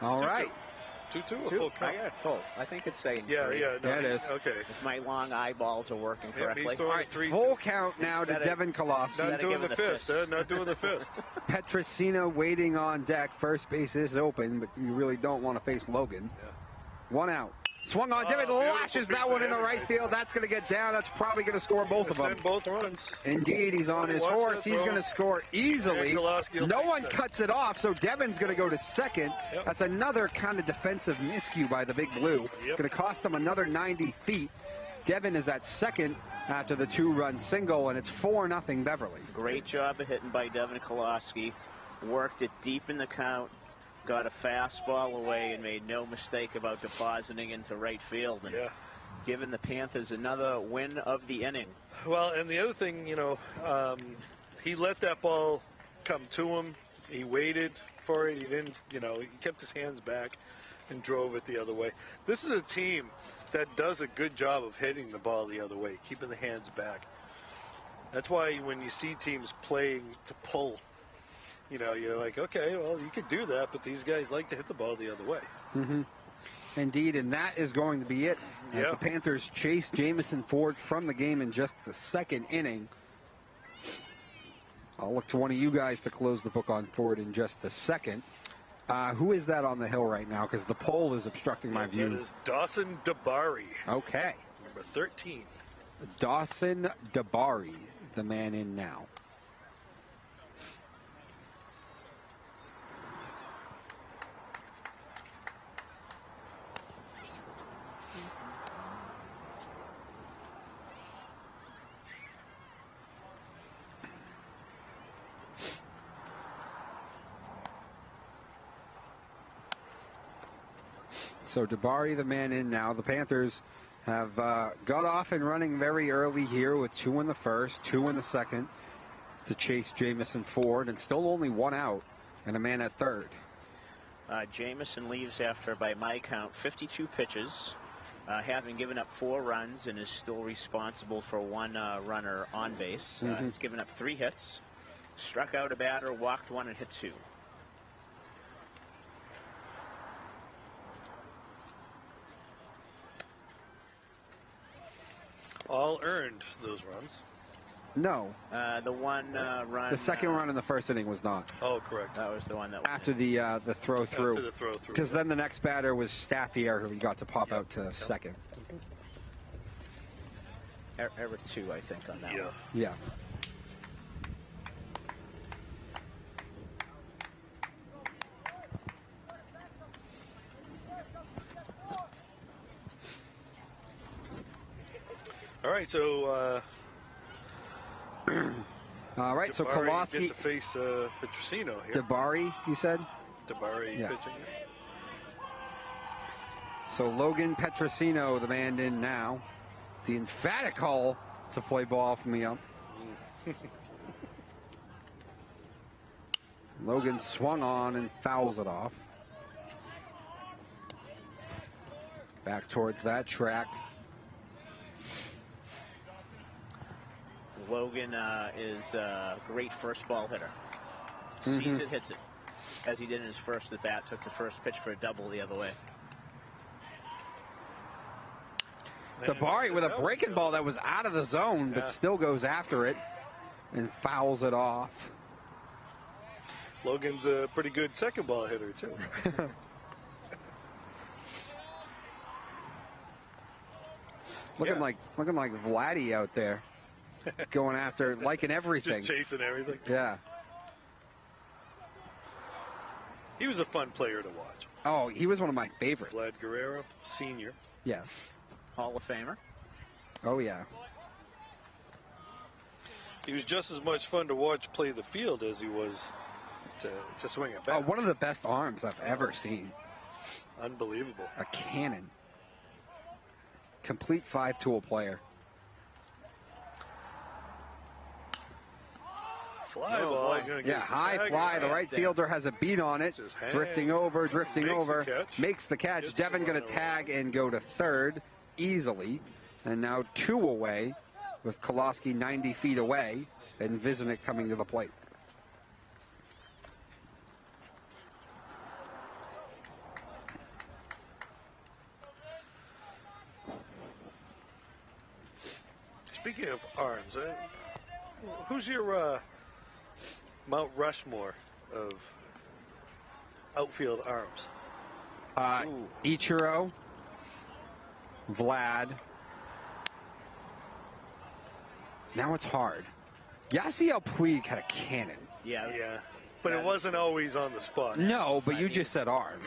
2-2. 2-2, a full count. Full. I think it's saying Yeah, three. yeah. No, Yeah, it is. Okay. If my long eyeballs are working correctly. he's throwing All right, 3-2. full count now to Instead of- Devin Kolosky. Not Gotta doing give the him the fist, fist. Not doing the fist. Petrosino waiting on deck. First base is open, but you really don't want to face Logan. One out. Swung on. Devin beautiful lashes piece that of one into hitting right right field. That's going to get down. That's probably going to score both of them. Send both runs. Indeed, he's on his Watch horse. that He's throw. going to score easily. And Kolosky will No take one second. cuts it off, so Devin's going to go to second. Yep. That's another kind of defensive miscue by the Big Blue. Yep. Going to cost him another 90 feet. Devin is at second after the two-run single, and it's 4-0 Beverly. Great job of hitting by Devin Kolosky. Worked it deep in the count. Got a fastball away and made no mistake about depositing into right field. And giving the Panthers another win of the inning. Well, and the other thing, he let that ball come to him. He waited for it. He didn't, he kept his hands back and drove it the other way. This is a team that does a good job of hitting the ball the other way, keeping the hands back. That's why when you see teams playing to pull, you're like, okay, well, you could do that, but these guys like to hit the ball the other way. Indeed, and that is going to be it. As the Panthers chase Jamison Ford from the game in just the second inning. I'll look to one of you guys to close the book on Ford in just a second. Who is that on the hill right now? Because the pole is obstructing my view. That is Dawson Dabari, Okay. number 13. Dawson Dabari, the man in now. So Dabari, the man in now. The Panthers have got off and running very early here with 2 in the first, 2 in the second to chase Jamison Ford, and still only 1 out and a man at third. Jamison leaves after, by my count, 52 pitches, having given up 4 runs, and is still responsible for 1 runner on base. He's given up 3 hits, struck out a batter, walked 1, and hit 2. All earned, those runs. No. The 1 run. The second run in the first inning was not. Oh, correct. That was the one that was After the throw through. After the throw through. Because then the next batter was Staffier, who he got to pop out to second. Error 2, I think, on that one. Yeah. All right, so All right, so Dabari Koloski. gets to face Petrosino here. Dabari, you said? Dabari Yeah. pitching. So Logan Petrosino, the man in now. The emphatic call to play ball from the ump. Logan swung on and fouls it off. Back towards that track. Logan is a great first ball hitter. Sees it, hits it. As he did in his first at bat, took the first pitch for a double the other way. Dabari with a breaking ball that was out of the zone, but still goes after it and fouls it off. Logan's a pretty good second ball hitter, too. Looking like Vladdy out there, going after, liking everything. Just chasing everything. Yeah. He was a fun player to watch. Oh, he was one of my favorites. Vlad Guerrero, senior. Yeah. Hall of Famer. Oh, yeah. He was just as much fun to watch play the field as he was to swing a bat. Oh, one of the best arms I've ever seen. Unbelievable. A cannon. Complete 5-tool player. Fly Oh, ball. boy. Gonna get Yeah, a high tag fly. on The it. right fielder has a beat on it. Just hang. Drifting over. Makes the catch. Makes the catch. Gets Devin the going to runner tag and go to third easily. And now 2 away with Koloski 90 feet away and Viznik coming to the plate. Speaking of arms, who's your Mount Rushmore of outfield arms? Ichiro, Vlad. Now it's hard. Yasiel Puig had a cannon. Yeah, but it wasn't always on the spot. No, but you just said arm.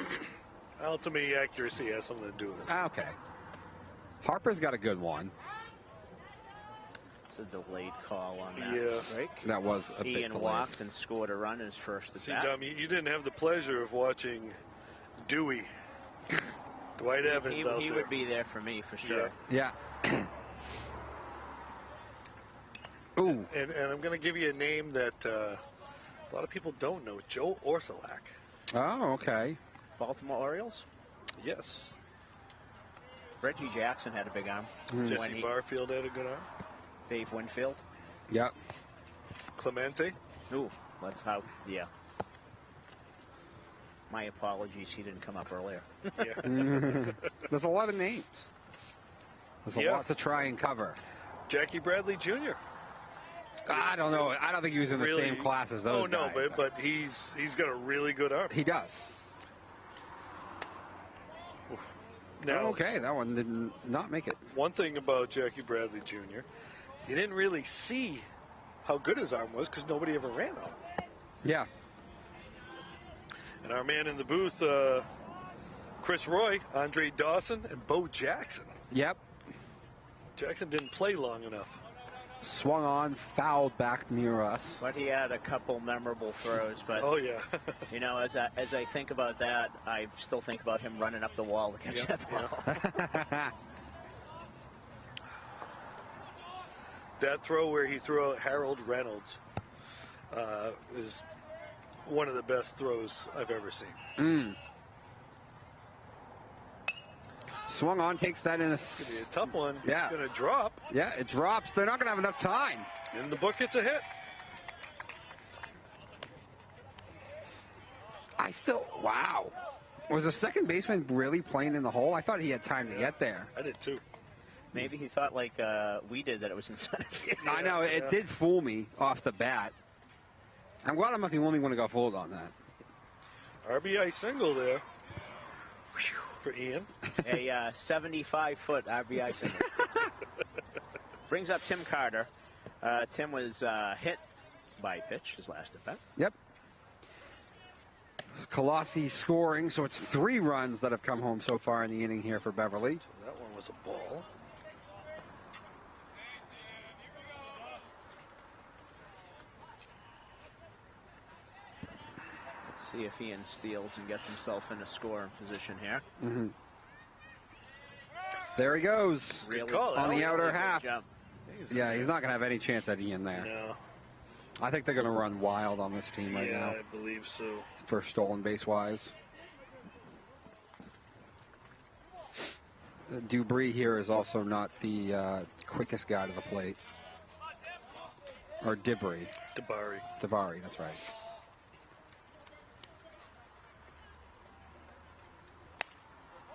Well, to me, accuracy has something to do with it. Okay. Harper's got a good one. It's a delayed call on that Yeah. strike. That was a bit Ian delayed. walked and scored a run in his first at See, bat. Dom, you didn't have the pleasure of watching Dewey, Dwight Evans out He there. would be there for me for sure. Yeah. Ooh. And I'm going to give you a name that a lot of people don't know, Joe Orsulak. Oh, okay. Baltimore Orioles. Yes. Reggie Jackson had a big arm. Jesse Barfield had a good arm. Dave Winfield. Yep. Clemente. Ooh, that's how. Yeah. My apologies, he didn't come up earlier. Yeah. There's a lot of names. There's a lot to try and cover. Jackie Bradley Jr. I don't know. I don't think he was in the same class as those guys. Oh, no, but he's got a really good arm. He does. Now, okay, that one did not make it. one thing about Jackie Bradley Jr., you didn't really see how good his arm was because nobody ever ran on him. Yeah. And our man in the booth, Chris Roy, Andre Dawson, and Bo Jackson. Yep. Jackson didn't play long enough. Swung on, fouled back near us. But he had a couple memorable throws. But Oh, yeah. you know, as I think about that, I still think about him running up the wall to catch that ball. That throw where he threw out Harold Reynolds is one of the best throws I've ever seen. Swung on, takes that in a... It's going to be a tough one. Yeah. It's going to drop. Yeah, it drops. They're not going to have enough time. In the book, it's a hit. Wow. Was the second baseman really playing in the hole? I thought he had time to get there. I did too. Maybe he thought, like we did, that it was in center field. I know, it did fool me off the bat. I'm glad I'm not the only one who got fooled on that. RBI single there for Ian. A 75-foot RBI single. Brings up Tim Carter. Tim was hit by pitch his last at bat. Yep. Colossi scoring, so it's 3 runs that have come home so far in the inning here for Beverly. So that one was a ball. See if Ian steals and gets himself in a scoring position here. There he goes. Really call, on the really outer good half. jump. Yeah, he's not going to have any chance at Ian there. No. I think they're going to run wild on this team right now I believe so. for stolen base wise. Dubree here is also not the quickest guy to the plate. Or Dibry. Dabari. That's right.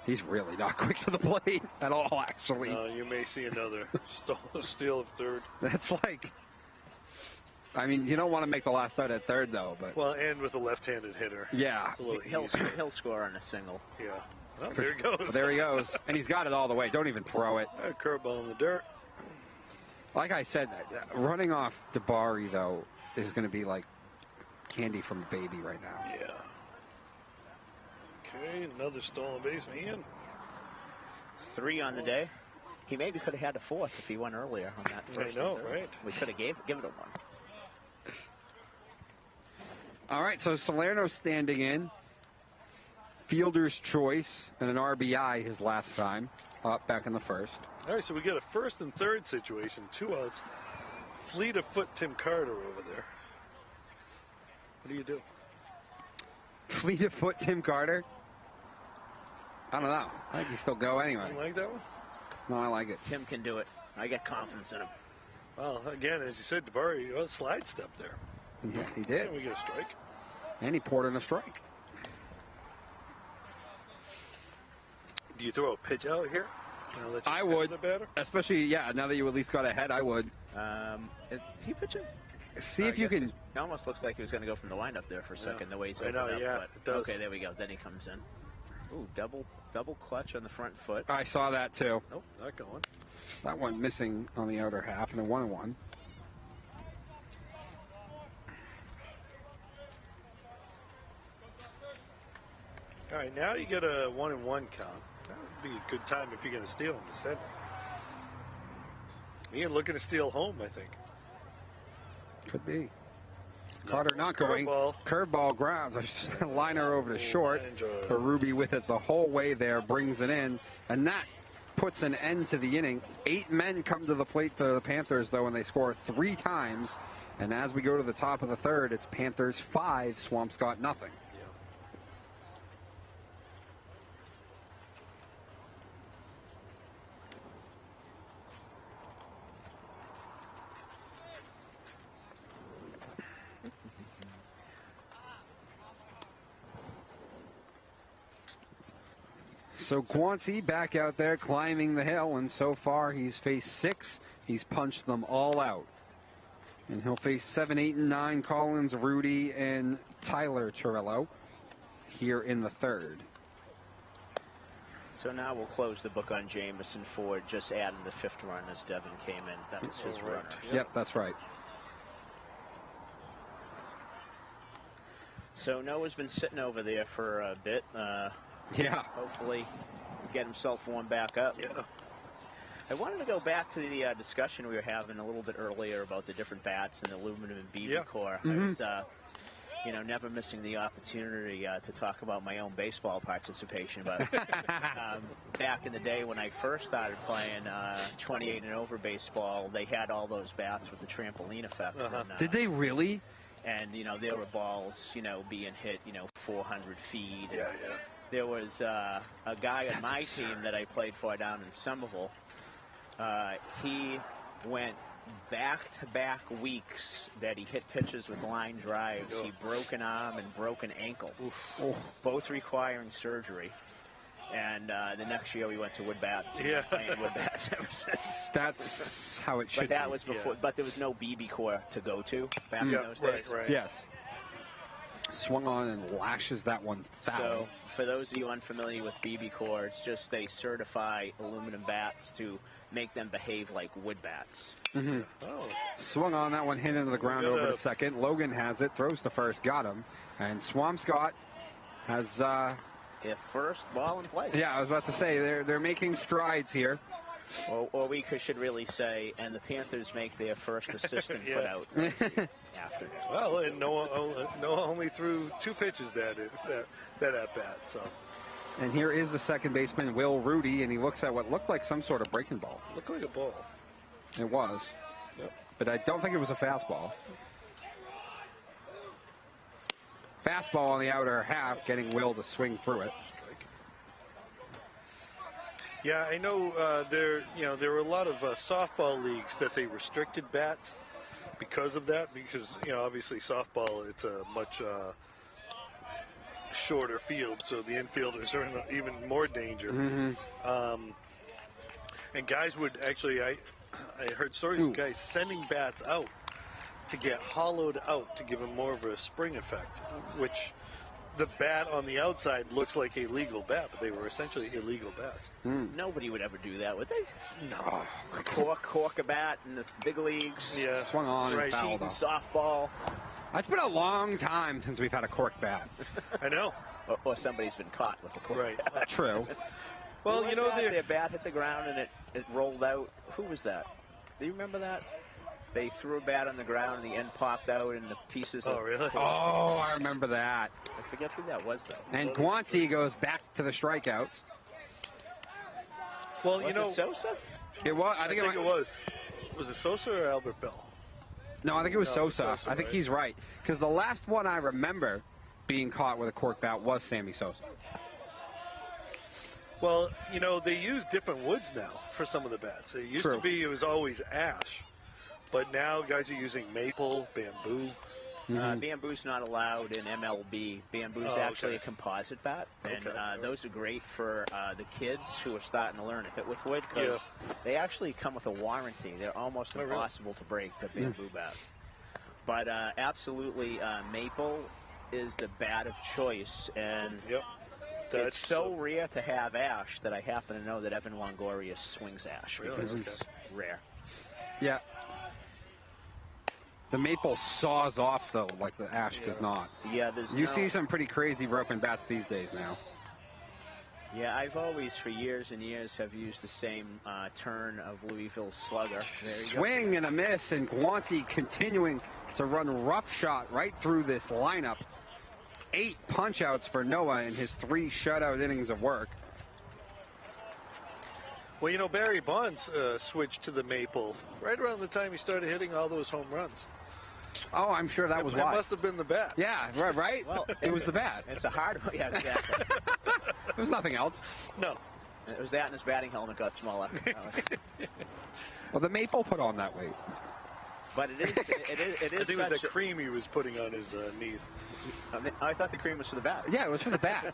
He's really not quick to the plate at all, actually. You may see another steal of third. That's like... I mean, you don't want to make the last out at third, though, but... Well, and with a left-handed hitter. Yeah. It's a little He'll score on a single. Yeah. Well, there he goes. There he goes. And he's got it all the way. Don't even throw it. A curveball in the dirt. Like I said, running off Dabari, though, is going to be like candy from a baby right now. Yeah. Okay, another stolen base, Ian. 3 on the day. He maybe could have had a 4th if he went earlier on that first. I know, and third. right? We could have given it a 1. All right, so Salerno's standing in. Fielder's choice and an RBI his last time, up back in the first. All right, so we got a first and third situation, 2 outs. Fleet of foot Tim Carter over there. What do you do? Fleet of foot Tim Carter? I don't know. I think he still go anyway. You like that one? No, I like it. Tim can do it. I get confidence in him. Well, again, as you said, Dabari, a slide step there. Yeah, he did. And we get a strike. And he poured in a strike. Do you throw a pitch out here? I would. The batter? Especially, yeah, now that you at least got ahead, I would. Is he pitching? See if you can... It almost looks like he was going to go from the windup there for a second, the way he's I know, opened up. yeah, But, it does. okay, there we go. Then he comes in. Ooh, double clutch on the front foot. I saw that, too. Nope, not going. That one missing on the outer half, and a 1-1. All right, now you get a 1-1 count. That would be a good time if you're going to steal him to center. Ian looking to steal home, I think. Could be. Carter not going. Curveball. Curveball grounds. A liner over to short. Berube with it the whole way there, brings it in. And that puts an end to the inning. 8 men come to the plate for the Panthers, though, and they score 3 times. And as we go to the top of the third, it's Panthers 5, Swampscott nothing. So Guanci back out there climbing the hill, and so far he's faced 6. He's punched them all out. And he'll face 7, 8, and 9, Collins, Rudy, and Tyler Chirillo here in the third. So now we'll close the book on Jamison Ford, just adding the 5th run as Devin came in. That was his runner. Yep, that's right. So Noah's been sitting over there for a bit. Yeah. Hopefully get himself warmed back up. Yeah. I wanted to go back to the discussion we were having a little bit earlier about the different bats and the aluminum and BB core. I was, never missing the opportunity to talk about my own baseball participation. But back in the day when I first started playing 28 and over baseball, they had all those bats with the trampoline effect. And, Did they really? And, there were balls, being hit, 400 feet. Yeah. There was a guy on my team that I played for down in Somerville. He went back-to-back weeks that he hit pitches with line drives. He broke an arm and broke an ankle, both requiring surgery. And the next year we went to wood bats. And been playing wood bats ever since. That's how it should be. But that was before. But there was no BB core to go to back in those days. Right. Yes. Swung on and lashes that one foul. So, for those of you unfamiliar with BB core, it's just they certify aluminum bats to make them behave like wood bats. Swung on that one, hit into the ground over to second. Logan has it, throws to first, got him. And Swampscott has... Their first ball in play. Yeah, I was about to say, they're making strides here. Or we should really say, and the Panthers make their first assistant put out after. Well, and Noah only threw 2 pitches that at bat. So. And here is the second baseman, Will Rudy, and he looks at what looked like some sort of breaking ball. Looked like a ball. It was. Yep. But I don't think it was a fastball. Fastball on the outer half, getting Will to swing through it. Yeah, I know there were a lot of softball leagues that they restricted bats because of that. Because obviously softball, it's a much shorter field, so the infielders are in even more danger. And guys would actually, I heard stories of guys sending bats out to get hollowed out to give them more of a spring effect, which the bat on the outside looks like a legal bat, but they were essentially illegal bats. Nobody would ever do that, would they? No. Cork a bat in the big leagues. Yeah. Swung on and fouled Cheating off. softball. It's been a long time since we've had a cork bat. I know. Or somebody's been caught with a cork Right. bat. True. Well, Who was that? Their bat hit the ground and it rolled out. Who was that? Do you remember that? They threw a bat on the ground and the end popped out and the pieces. Oh, really? Oh, I remember that. I forget who that was, though. And Guanci goes back to the strikeouts. Well, Was it Sosa? It was. I I think think it was. Was it Sosa or Albert Bell? No, I think it was No, it was Sosa. Sosa, I think right? he's right. Because the last one I remember being caught with a cork bat was Sammy Sosa. Well, they use different woods now for some of the bats. It used to be it was always ash, but now guys are using maple, bamboo. Bamboo's not allowed in MLB. Bamboo's actually a composite bat, and those are great for the kids who are starting to learn to hit with wood because they actually come with a warranty. They're almost impossible to break, the bamboo bat. But absolutely, maple is the bat of choice, and it's so rare to have ash that I happen to know that Evan Longoria swings ash because it's rare. Yeah. The maple saws off, though, like the ash does not. Yeah, You see some pretty crazy broken bats these days now. Yeah, I've always, for years and years, have used the same turn of Louisville Slugger. There you Swing and a miss, and Guanci continuing to run roughshod right through this lineup. 8 punch-outs for Noah in his 3 shutout innings of work. Well, Barry Bonds switched to the maple right around the time he started hitting all those home runs. Oh, I'm sure that was It why. must have been the bat. Yeah, right? Well, it was the bat. It's a hard one. Yeah, exactly. There was nothing else. No. It was that and his batting helmet got smaller. Well, the maple put on that weight. But it is I think it was such the cream he was putting on his knees. I thought the cream was for the bat. Yeah, it was for the bat.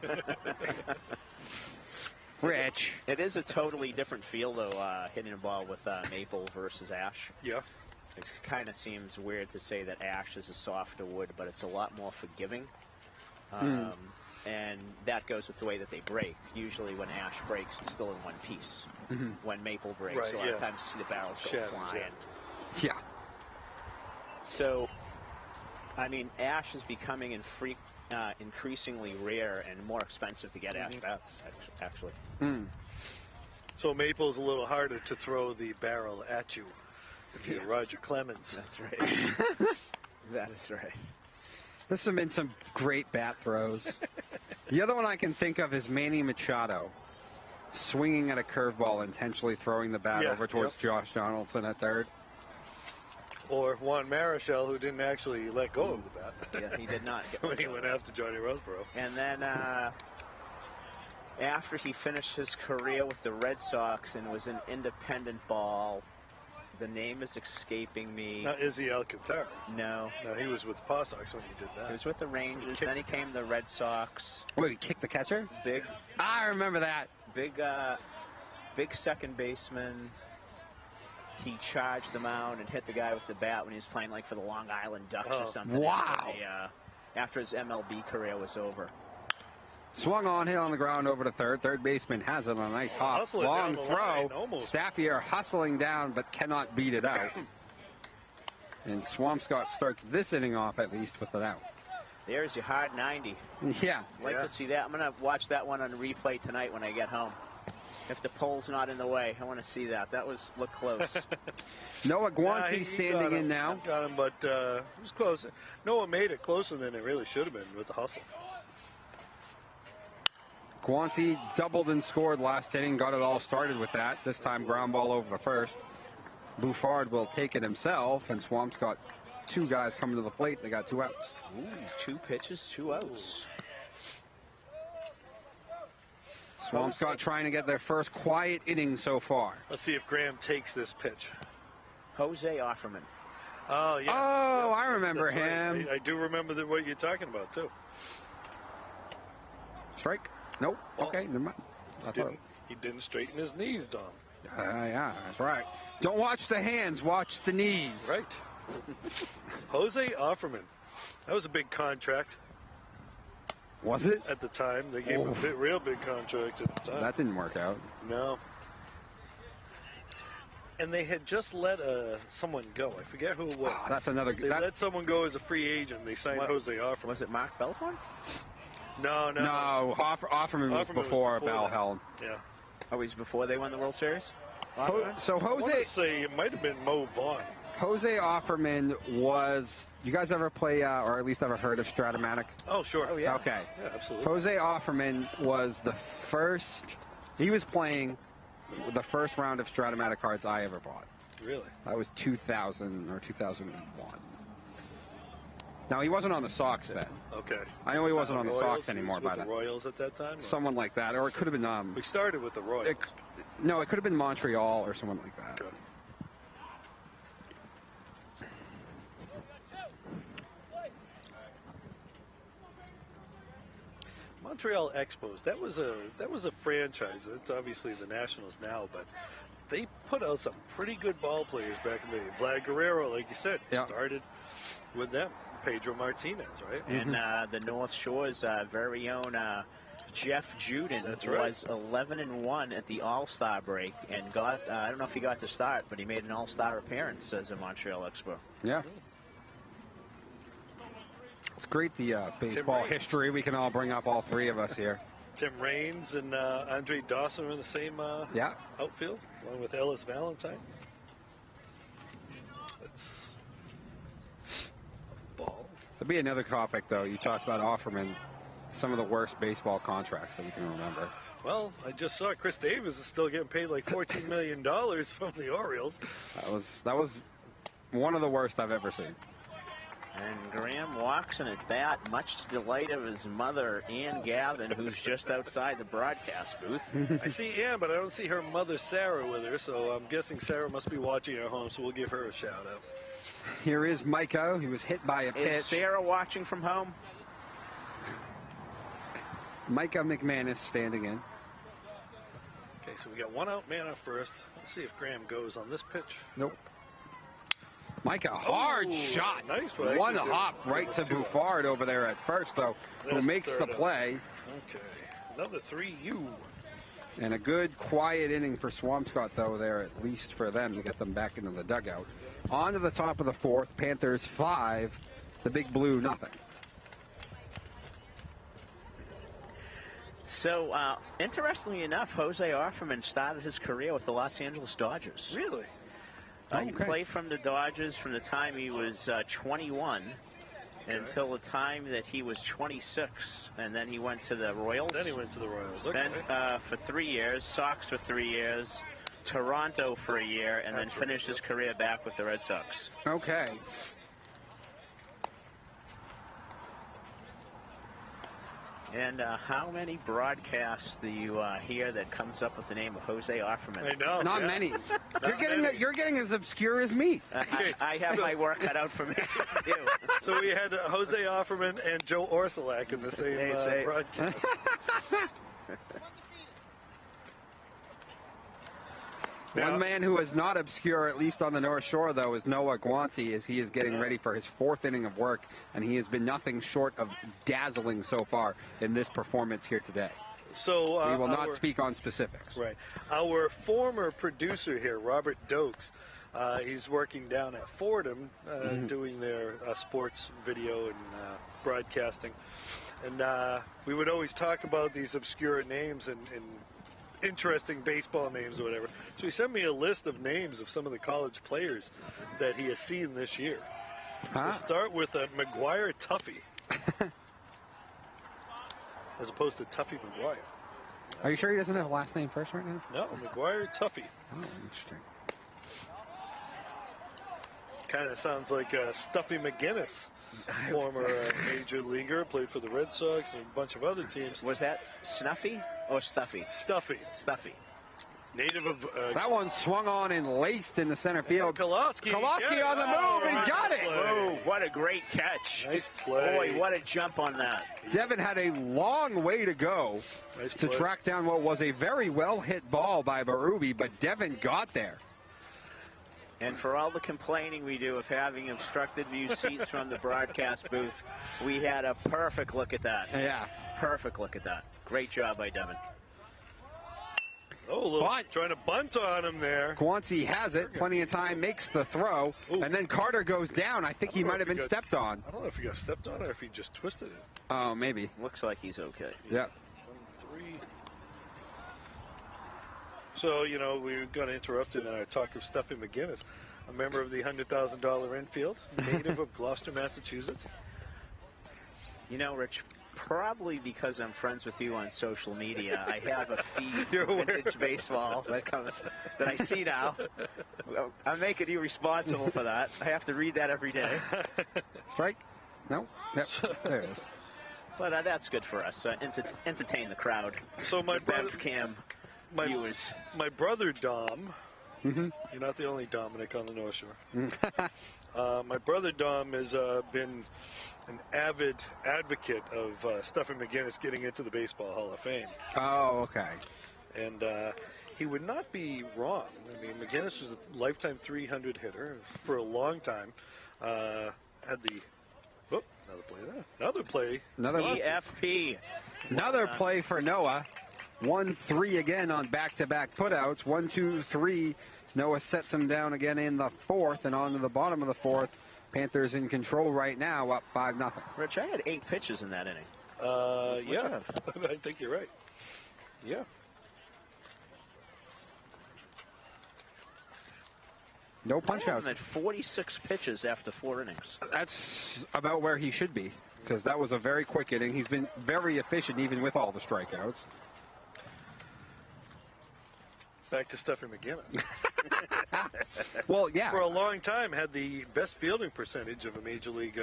Rich. It is a totally different feel, though, hitting a ball with maple versus ash. Yeah. It kind of seems weird to say that ash is a softer wood, but it's a lot more forgiving. And that goes with the way that they break. Usually when ash breaks, it's still in one piece. When maple breaks, a lot of times you see the barrels go flying. Yeah. So, I mean, ash is becoming increasingly rare and more expensive to get ash bats, actually. So Maple's a little harder to throw the barrel at you if you're Roger Clemens. That's right. That is right. This has been some great bat throws. The other one I can think of is Manny Machado swinging at a curveball, intentionally throwing the bat over towards Josh Donaldson at third. Or Juan Marichal, who didn't actually let go of the bat. Yeah, he did not. When he went after Johnny Roseborough. And then after he finished his career with the Red Sox and was an independent ball, the name is escaping me. Not Izzy Alcantara. No. No, he was with the Paw Sox when he did that. He was with the Rangers, then he came to the Red Sox. Wait, he kicked the catcher? Big. I remember that. Big second baseman. He charged the mound and hit the guy with the bat when he was playing like for the Long Island Ducks or something. Wow. After his MLB career was over. Swung on, hit on the ground over to third. Third baseman has it on a nice hop. Long throw. Staffier hustling down but cannot beat it out. And Swampscott starts this inning off at least with an out. There's your hard 90. Yeah. I'd like to see that. I'm going to watch that one on replay tonight when I get home. If the pole's not in the way, I want to see that. That looked close. Noah Guanci standing in now. Got him, but it was close. Noah made it closer than it really should have been with the hustle. Guanci doubled and scored last inning, got it all started with that. This time ground ball over the first. Bouffard will take it himself, and Swamp's got two guys coming to the plate. They got two outs. Ooh, 2 pitches, 2 outs. Swampscott trying to get their first quiet inning so far. Let's see if Graham takes this pitch. Jose Offerman. Oh, yes. Oh, I remember That's him. Right. I do remember what you're talking about, too. Strike? Nope. Okay, never mind. He didn't straighten his knees, Dom. Yeah, that's right. Don't watch the hands, watch the knees. Right. Jose Offerman. That was a big contract. Was it? At the time. They gave him a real big contract at the time. That didn't work out. No. And they had just let someone go. I forget who it was. That's another. They let someone go as a free agent. They signed Jose Offerman. Was it Mark Belhorn? No. Offerman was before Bell-Helm. Yeah. Oh, he's before they won the World Series? So I want to say it might have been Mo Vaughn. Jose Offerman was. You guys ever play, or at least ever heard of Stratomatic? Oh, sure. Oh, yeah. Okay. Yeah, absolutely. Jose Offerman was the first. He was playing the first round of Stratomatic cards I ever bought. Really? That was 2000 or 2001. Now, he wasn't on the Sox then. Okay. I know he wasn't on the Royals, Sox anymore by the then. Royals at that time? Someone like that. Or it could have been... we started with the Royals. No, it could have been Montreal or someone like that. Okay. Montreal Expos. That was a franchise. It's obviously the Nationals now, but they put out some pretty good ball players back in the day. Vlad Guerrero, like you said, started with them. Pedro Martinez, right? And the North Shore's very own Jeff Juden was 11-1 at the All-Star break and got, I don't know if he got the start, but he made an All-Star appearance as a Montreal Expo. Yeah. It's great, the baseball history. We can all bring up, all three of us here. Tim Raines and Andre Dawson are in the same outfield, along with Ellis Valentine. That's a ball. There'll be another topic, though. You talked about Offerman, some of the worst baseball contracts that we can remember. Well, I just saw Chris Davis is still getting paid like $14 million from the Orioles. That was one of the worst I've ever seen. And Graham walks in at bat, much to the delight of his mother, Ann Gavin, who's just outside the broadcast booth. I see Ann, but I don't see her mother, Sarah, with her, so I'm guessing Sarah must be watching at home, so we'll give her a shout-out. Here is Micah. He was hit by a pitch. Is Sarah watching from home? Micah McManus standing in. Okay, so we got one out, man on first. Let's see if Graham goes on this pitch. Nope. Micah, hard shot. Nice play. One hop right to Bouffard over there at first, though, who makes the play. Okay, another 3U. And a good, quiet inning for Swampscott, though, there, at least for them to get them back into the dugout. On to the top of the fourth, Panthers 5, the Big Blue nothing. So, interestingly enough, Jose Offerman started his career with the Los Angeles Dodgers. Really? He played from the Dodgers from the time he was 21 until the time that he was 26, and then he went to the Royals. Then he went to the Royals. Okay. Then for 3 years, Sox for 3 years, Toronto for a year, and then finished his career back with the Red Sox. Okay. And how many broadcasts do you hear that comes up with the name of Jose Offerman? I know. Not many. You're getting as obscure as me. I have my work cut out for me. So we had Jose Offerman and Joe Orsulak in the same broadcast. One man who is not obscure, at least on the North Shore, though, is Noah Guanci, as he is getting ready for his 4th inning of work, and he has been nothing short of dazzling so far in this performance here today. So we will not speak on specifics. Right. Our former producer here, Robert Dokes, he's working down at Fordham doing their sports video and broadcasting. And we would always talk about these obscure names and interesting baseball names or whatever. So he sent me a list of names of some of the college players that he has seen this year. We'll start with McGuire Tuffy, as opposed to Tuffy McGuire. Are you sure he doesn't have a last name first right now? No, McGuire Tuffy. Oh, interesting. Kind of sounds like Stuffy McGinnis, former major leaguer, played for the Red Sox and a bunch of other teams. Was that Snuffy or Stuffy? Stuffy. Stuffy. Native of... that one swung on and laced in the center field. Koloski on the move and got it. Oh, what a great catch. Nice play. Boy, what a jump on that. Devin had a long way to go to track down what was a very well-hit ball by Berube, but Devin got there. And for all the complaining we do of having obstructed view seats from the broadcast booth, we had a perfect look at that. Yeah. Perfect look at that. Great job by Devin. Oh, trying to bunt on him there. Guanci has it. Plenty of time, makes the throw. Ooh. And then Carter goes down. I think he might have been stepped on. I don't know if he got stepped on or if he just twisted it. Oh, maybe. Looks like he's okay. Yep. 1-3. So, you know, we got interrupted in our talk of Stuffy McGinnis, a member of the $100,000 infield, native of Gloucester, Massachusetts. You know, Rich, probably because I'm friends with you on social media, I have a feed of vintage baseball that I see now. I'm making you responsible for that. I have to read that every day. Strike? No? Yep. There it is. But that's good for us. Entertain the crowd. So my BevCam viewers. My brother Dom, you're not the only Dominic on the North Shore. My brother Dom has been an avid advocate of Stuffy McGinnis getting into the Baseball Hall of Fame. Oh, okay. And he would not be wrong. I mean, McGinnis was a lifetime 300 hitter for a long time. Had the another play there. Another play. Another BFP. Another play for Noah. 1-3 again on back-to-back putouts. 1-2-3. Noah sets him down again in the 4th and on to the bottom of the 4th. Panthers in control right now, up 5-0. Rich, I had 8 pitches in that inning. Yeah, I think you're right. Yeah. No punch-outs. At 46 pitches after 4 innings. That's about where he should be, because that was a very quick inning. He's been very efficient even with all the strikeouts. Back to Stuffy McGinnis. Well, yeah. For a long time, had the best fielding percentage of a Major League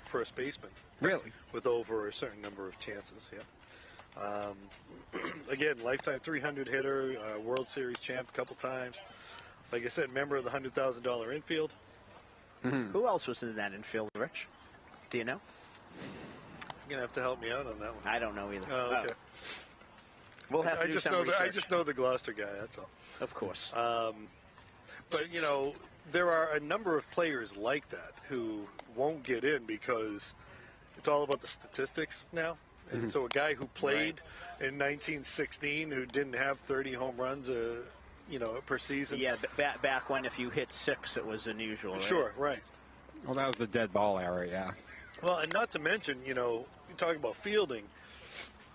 first baseman. Really? With over a certain number of chances, yeah. Again, lifetime 300 hitter, World Series champ a couple times. Like I said, member of the $100,000 infield. Who else was in that infield, Rich? Do you know? You're going to have to help me out on that one. I don't know either. Oh, okay. We'll have to do some research. I just know the Gloucester guy, that's all. Of course. But, you know, there are a number of players like that who won't get in because it's all about the statistics now. And so a guy who played in 1916 who didn't have 30 home runs per season. Yeah, back when if you hit 6, it was unusual, right? Sure, right. Well, that was the dead ball era, yeah. Well, and not to mention, you know, you're talking about fielding.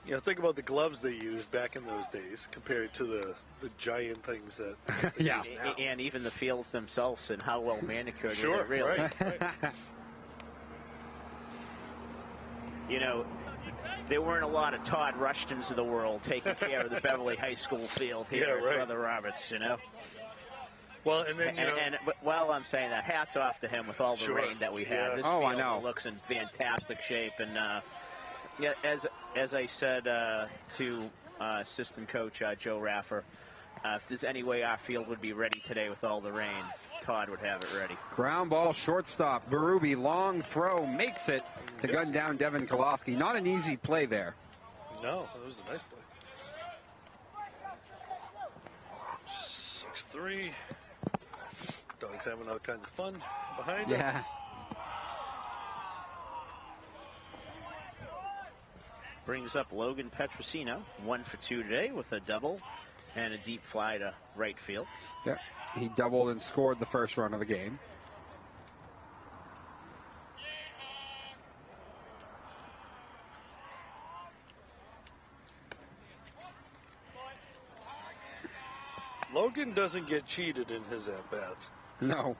You know, think about the gloves they used back in those days compared to the giant things that they Yeah. use now. And even the fields themselves and how well manicured Sure, they really. right. You know, there weren't a lot of Todd Rushtons of the world taking care of the Beverly High School field here Yeah, at right. Brother Roberts, you know. Well, and then, you know, But while I'm saying that, hats off to him with all the Sure. rain that we had. Yeah. This Oh, I field know. looks in fantastic shape. And yeah, as I said to assistant coach Joe Raffer, if there's any way our field would be ready today with all the rain, Todd would have it ready. Ground ball, shortstop. Berube, long throw, makes it to gun down Devin Koloski. Not an easy play there. no, it was a nice play. 6-3. Dogs having all kinds of fun behind Yeah. us. Brings up Logan Petrosino, 1 for 2 today with a double and a deep fly to right field. Yeah. He doubled and scored the first run of the game. Logan doesn't get cheated in his at-bats. No.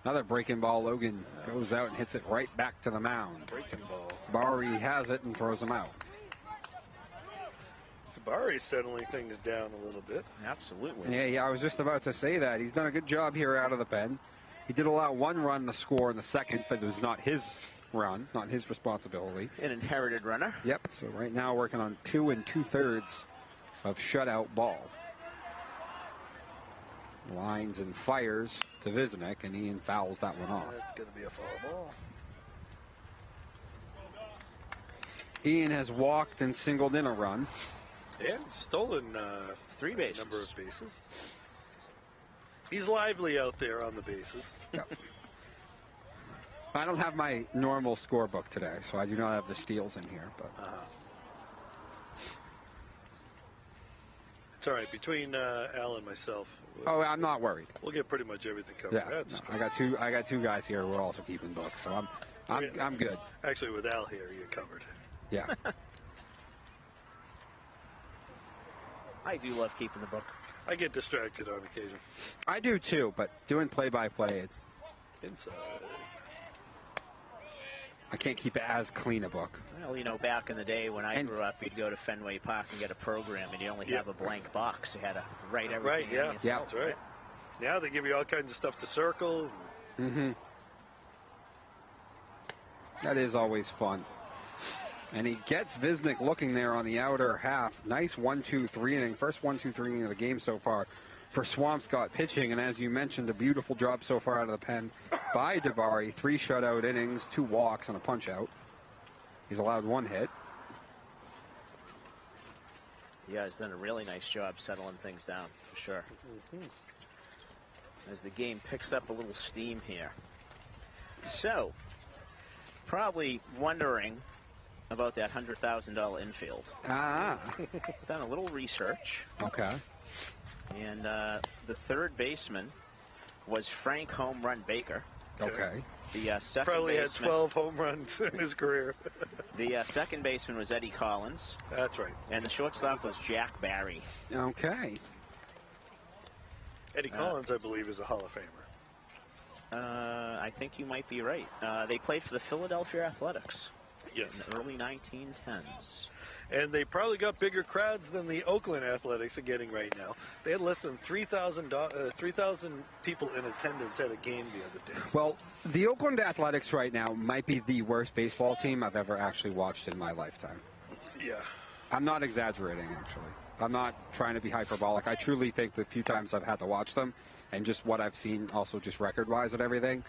Another breaking ball. Logan goes out and hits it right back to the mound. Breaking ball. Bari has it and throws him out. Tabari's settling things down a little bit. Absolutely. Yeah, I was just about to say that. He's done a good job here out of the pen. He did allow one run to score in the second, but it was not his run, not his responsibility. An inherited runner. Yep, so right now working on 2 2/3 of shutout ball. Lines and fires to Viznik, and Ian fouls that one off. That's going to be a foul ball. Ian has walked and singled in a run. And stolen 3 bases. number of bases. He's lively out there on the bases. Yep. I don't have my normal scorebook today, so I do not have the steals in here. But It's all right. Between Al and myself, oh, I'm not worried. we'll get pretty much everything covered. Yeah, That's no, I got two guys here who are also keeping books, so I'm good. Actually, with Al here, you're covered. Yeah. I do love keeping the book. I get distracted on occasion. I do too, but doing play-by-play, Inside. I can't keep it as clean a book. Well, you know, back in the day when I grew up, you'd go to Fenway Park and get a program, and you only have a blank box. You had to write everything Right, in yeah. yourself. Yeah. That's right. Now they give you all kinds of stuff to circle. Mm-hmm. That is always fun. And he gets Viznik looking there on the outer half. Nice 1-2-3 inning. First 1-2-3 inning of the game so far for Swampscott pitching. And as you mentioned, a beautiful job so far out of the pen by Dabari. 3 shutout innings, 2 walks, and a punch out. He's allowed 1 hit. Yeah, he's done a really nice job settling things down, for sure. As the game picks up a little steam here. So, probably wondering about that $100,000 infield. Ah, Done a little research, okay. and the third baseman was Frank Home Run Baker. Okay. The second Probably had baseman, 12 home runs in his career. The second baseman was Eddie Collins, That's right. and the shortstop was Jack Barry. Okay. Eddie Collins, I believe, is a Hall of Famer. I think you might be right. They played for the Philadelphia Athletics Yes. in the early 1910s. And they probably got bigger crowds than the Oakland Athletics are getting right now. They had less than 3,000 people in attendance at a game the other day. Well, the Oakland Athletics right now might be the worst baseball team I've ever actually watched in my lifetime. Yeah. I'm not exaggerating, actually. I'm not trying to be hyperbolic. I truly think the few times I've had to watch them and just what I've seen also just record-wise and everything,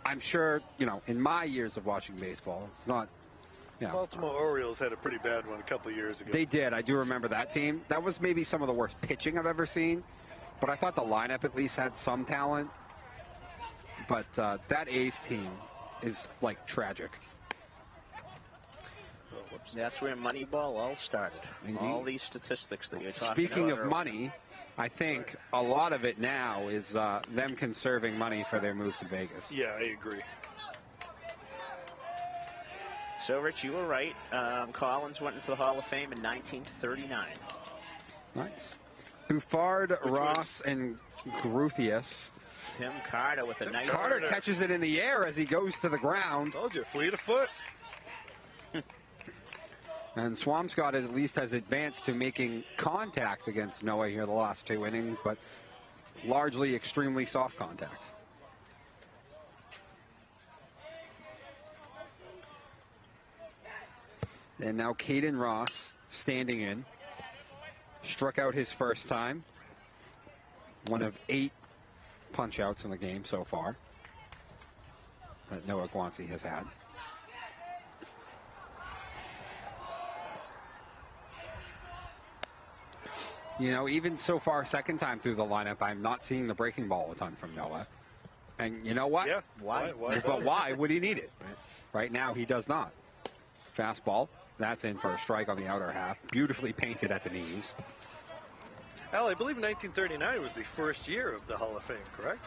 I'm sure, you know, in my years of watching baseball, it's not, you know. Baltimore Orioles had a pretty bad one a couple of years ago. They did. I do remember that team. That was maybe some of the worst pitching I've ever seen, but I thought the lineup at least had some talent. But that A's team is, like, tragic. That's where Moneyball all started. Indeed. All these statistics that you're talking Speaking about of money, I think a lot of it now is them conserving money for their move to Vegas. Yeah, I agree. So, Rich, you were right. Collins went into the Hall of Fame in 1939. Nice. Buffard, Ross, and Gruthius. Tim Carter with a nice... Carter catches it in the air as he goes to the ground. Told you, fleet of foot. And Swampscott at least has advanced to making contact against Noah here the last 2 innings, but largely extremely soft contact. And now Caden Ross standing in. Struck out his first time. One of 8 punch-outs in the game so far that Noah Guanci has had. You know, even so far, second time through the lineup, I'm not seeing the breaking ball a ton from Noah. And you know what? Yeah. Why? But why would he need it? Right now, he does not. Fastball. That's in for a strike on the outer half. Beautifully painted at the knees. Al, I believe 1939 was the first year of the Hall of Fame, correct?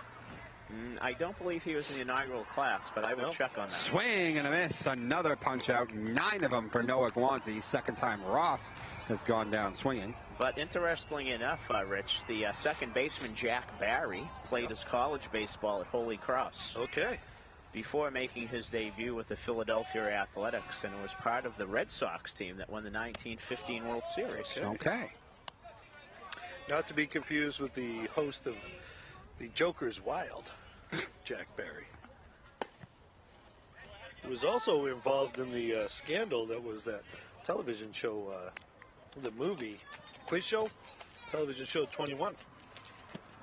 I don't believe he was in the inaugural class, but I will check on that. Swing and a miss. Another punch out. 9 of them for Noah Guanci. Second time Ross has gone down swinging. But interestingly enough, Rich, the second baseman, Jack Barry, played his college baseball at Holy Cross. Okay. Before making his debut with the Philadelphia Athletics, and was part of the Red Sox team that won the 1915 World Series. Okay. Not to be confused with the host of the Joker's Wild, Jack Barry. He was also involved in the scandal that was that television show, the movie quiz show, television show 21,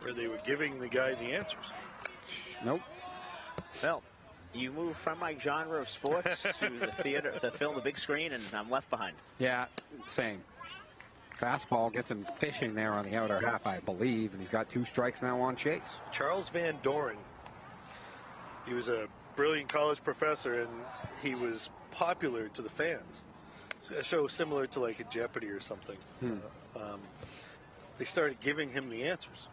where they were giving the guy the answers. Nope. Well, you move from my genre of sports to the theater, the film, the big screen, and I'm left behind. Yeah, same. Fastball gets him fishing there on the outer half, I believe, and he's got 2 strikes now on Chase. Charles Van Doren. He was a brilliant college professor, and he was popular to the fans. It's a show similar to like a Jeopardy or something. They started giving him the answers,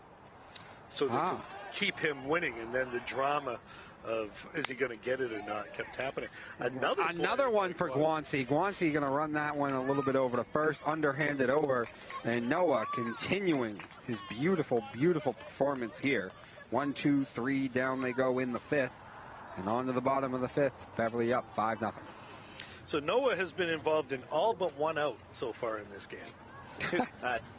so they could keep him winning, and then the drama of is he going to get it or not kept happening. Another one for Guanci. Guanci going to run that one a little bit over to first, underhanded over, and Noah continuing his beautiful, beautiful performance here. 1, 2, 3, down they go in the 5th, and on to the bottom of the 5th. Beverly up 5-0. So Noah has been involved in all but 1 out so far in this game.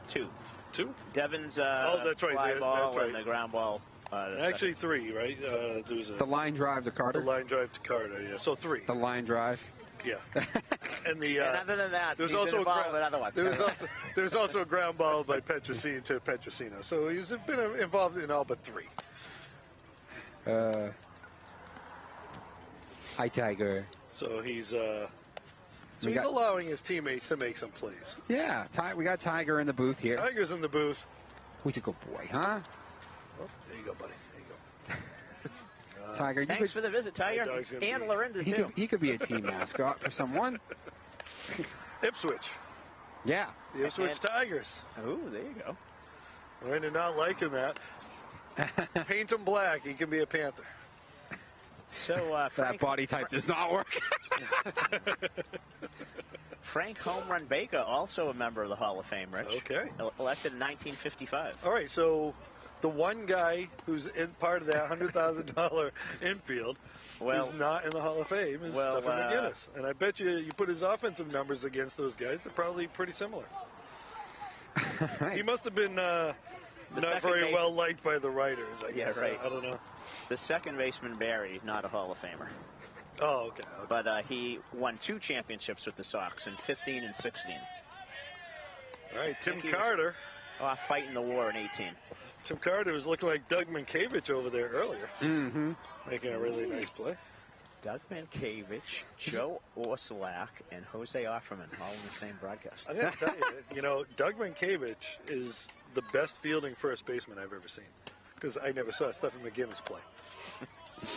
Two. 2? Devin's that's right. fly ball That's right. and the ground ball. Actually 3, right? There was The line drive to Carter. The line drive to Carter, yeah. So 3. The line drive. Yeah. And the and other than that, there's he's also involved with other ones. there's also a ground ball by Petrosino to Petrosino. So he's been involved in all but 3. Hi, Tiger. So he's allowing his teammates to make some plays. Yeah, we got Tiger in the booth here. Tiger's in the booth. Who's a good boy, huh? Oh, there you go, buddy. There you go. Tiger, Thanks for the visit, Tiger. And Lorinda, too. He could be a team mascot for someone. Ipswich. Yeah. The Ipswich Tigers. Ooh, there you go. Lorinda not liking that. Paint him black. He can be a Panther. So that body type does not work. Frank Home Run Baker, also a member of the Hall of Fame, Rich. Okay. Elected in 1955. All right, so the one guy who's in part of that $100,000 infield who's not in the Hall of Fame is Stephen McGinnis. And I bet you put his offensive numbers against those guys, they're probably pretty similar. Right. He must have been not very well liked by the writers, I guess. Right. I don't know. The second baseman, Barry, not a Hall of Famer. Oh, okay. But he won 2 championships with the Sox in 15 and 16. All right, Tim Carter. Fighting the war in 18. Tim Carter was looking like Doug Mankiewicz over there earlier. Mm-hmm. Making a really nice play. Doug Mankiewicz, Joe Orsulak, and Jose Offerman all in the same broadcast. I'm going to tell you, Doug Mankiewicz is the best fielding first baseman I've ever seen. Because I never saw Stephen McGinnis play.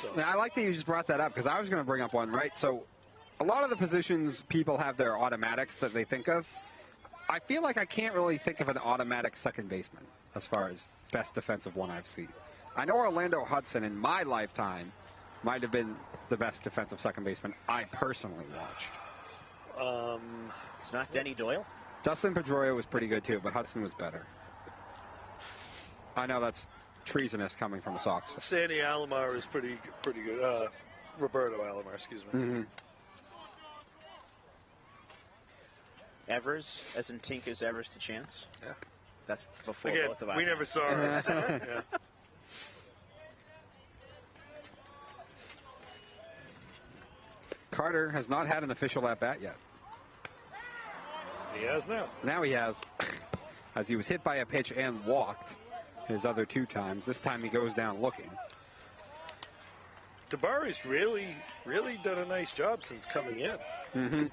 So. Now, I like that you just brought that up because I was going to bring up one, right? So a lot of the positions people have their automatics that they think of. I feel like I can't really think of an automatic second baseman as far as best defensive one I've seen. I know Orlando Hudson in my lifetime might have been the best defensive second baseman I personally watched. It's not Denny Doyle. Dustin Pedroia was pretty good too, but Hudson was better. I know that's treasonous coming from a Sox. Sandy Alomar is pretty good. Roberto Alomar, excuse me. Mm-hmm. Evers, as in Tinker's Evers to Chance. Yeah. That's before Again, both of us. we never saw her. So, yeah. Carter has not had an official at-bat yet. He has now. Now he has, as he was hit by a pitch and walked his other 2 times. This time he goes down looking. Tabari's really done a nice job since coming in. Mm-hmm.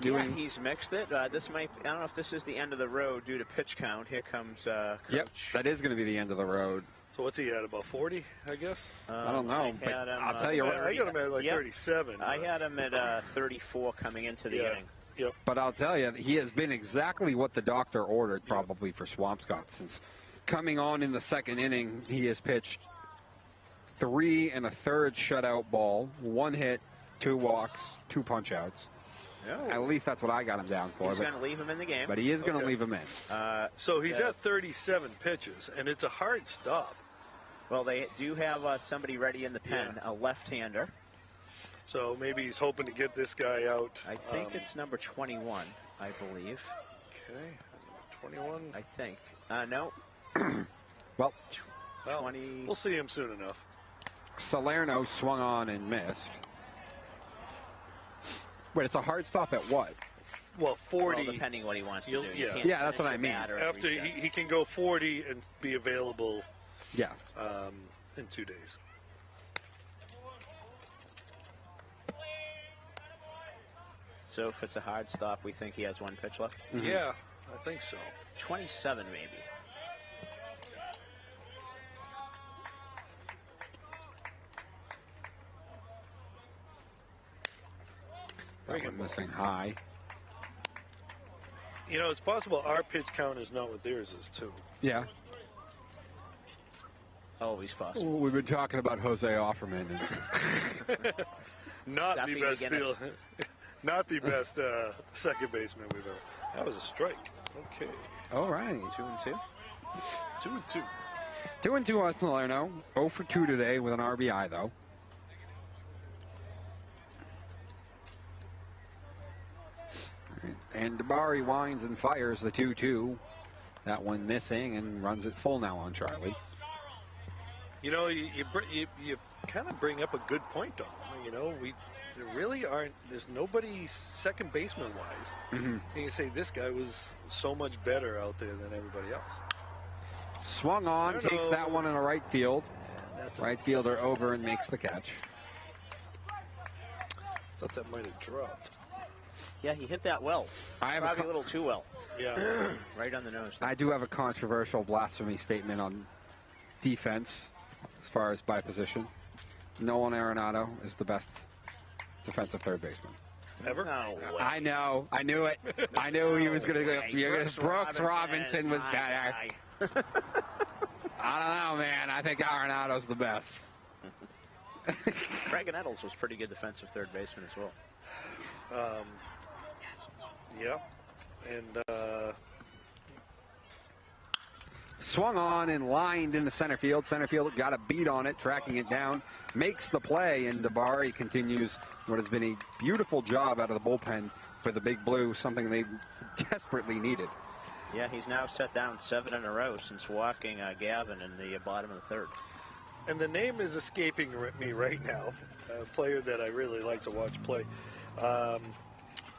Yeah, he's mixed it. This might, I don't know if this is the end of the road due to pitch count. Here comes Coach. Yep, that is going to be the end of the road. So what's he at, about 40, I guess? I don't know, but I'll tell you what. I got him at like 37. I had him at 34 coming into the inning. Yep. But I'll tell you, he has been exactly what the doctor ordered probably for Swampscott. Since coming on in the second inning, he has pitched 3 1/3 shutout ball, 1 hit, 2 walks, 2 punch-outs. Oh. At least that's what I got him down for. He's going to leave him in the game. But he is going to leave him in. So he's at 37 pitches, and it's a hard stop. Well, they do have somebody ready in the pen, a left-hander. So maybe he's hoping to get this guy out. I think it's number 21, I believe. Okay, 21. I think. No. Well, 20. We'll see him soon enough. Salerno swung on and missed. Wait, it's a hard stop at what? Well, 40. Well, depending what he wants to do. Yeah, that's what I mean. After he can go 40 and be available. Yeah. In 2 days. So if it's a hard stop, we think he has 1 pitch left? Mm-hmm. Yeah, I think so. 27 maybe. That one missing high. You know, it's possible our pitch count is not what theirs is, too. Yeah. Always possible. Well, we've been talking about Jose Offerman. Not Stuffy the best McGinnis. field. Not the best second baseman we've ever. That was a strike. Okay. All right. 2-2. 2-2. 2-2 on Salerno. 0 for 2 today with an RBI, though. And Dabari winds and fires the 2-2. That one missing and runs it full now on Charlie. You know, you kind of bring up a good point, though. You know, there really aren't. There's nobody second baseman wise. Mm-hmm. You can say this guy was so much better out there than everybody else. Swung on, takes that one in the right field. Right fielder over and makes the catch. Thought that might have dropped. Yeah, he hit that well. Probably a little too well. Yeah. Right on the nose. I do have a controversial blasphemy statement on defense as far as by position. Nolan Arenado is the best defensive third baseman. Ever? No way. I know. I knew it. I knew he was going to go. Brooks Robinson was better. I don't know, man. I think Arenado's the best. Craig Nettles was pretty good defensive third baseman as well. Yeah. And swung on and lined into center field. Center field got a beat on it, tracking it down, makes the play, and Dabari continues what has been a beautiful job out of the bullpen for the Big Blue, something they desperately needed. Yeah, he's now set down 7 in a row since walking Gavin in the bottom of the third. And the name is escaping me right now. A player that I really like to watch play.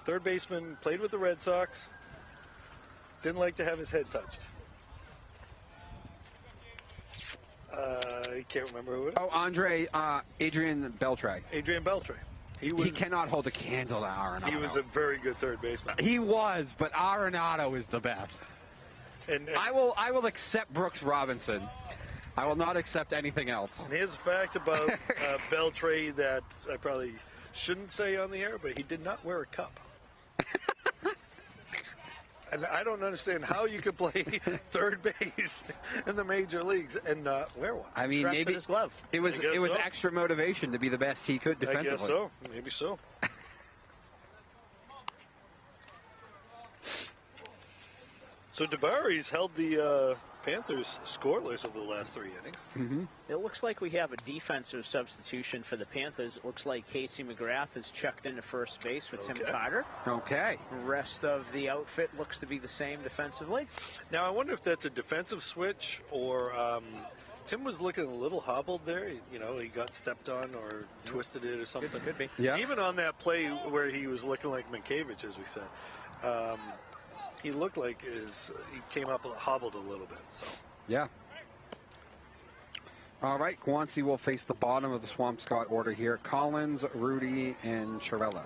Third baseman, played with the Red Sox. Didn't like to have his head touched. I can't remember who it is. Oh, Adrian Beltre. Adrian Beltre. He cannot hold a candle to Arenado. He was a very good third baseman. He was, but Arenado is the best. And I will accept Brooks Robinson. I will not accept anything else. And here's a fact about Beltre that I probably shouldn't say on the air, but he did not wear a cup. And I don't understand how you could play third base in the major leagues and not wear one. I mean, maybe his glove. it was so. extra motivation to be the best he could defensively. I guess so. Maybe so. So DeBarry's held the Panthers scoreless over the last 3 innings. Mm-hmm. It looks like we have a defensive substitution for the Panthers. It looks like Casey McGrath has checked into first base for Tim Carter. Okay. Rest of the outfit looks to be the same defensively. Now, I wonder if that's a defensive switch or Tim was looking a little hobbled there. You know, he got stepped on or twisted it or something. Could be. Yeah. Even on that play where he was looking like Minkiewicz, as we said. He looked like he came up hobbled a little bit. So Yeah. All right, Guanci will face the bottom of the Swampscott order here. Collins, Rudy, and Chiarello.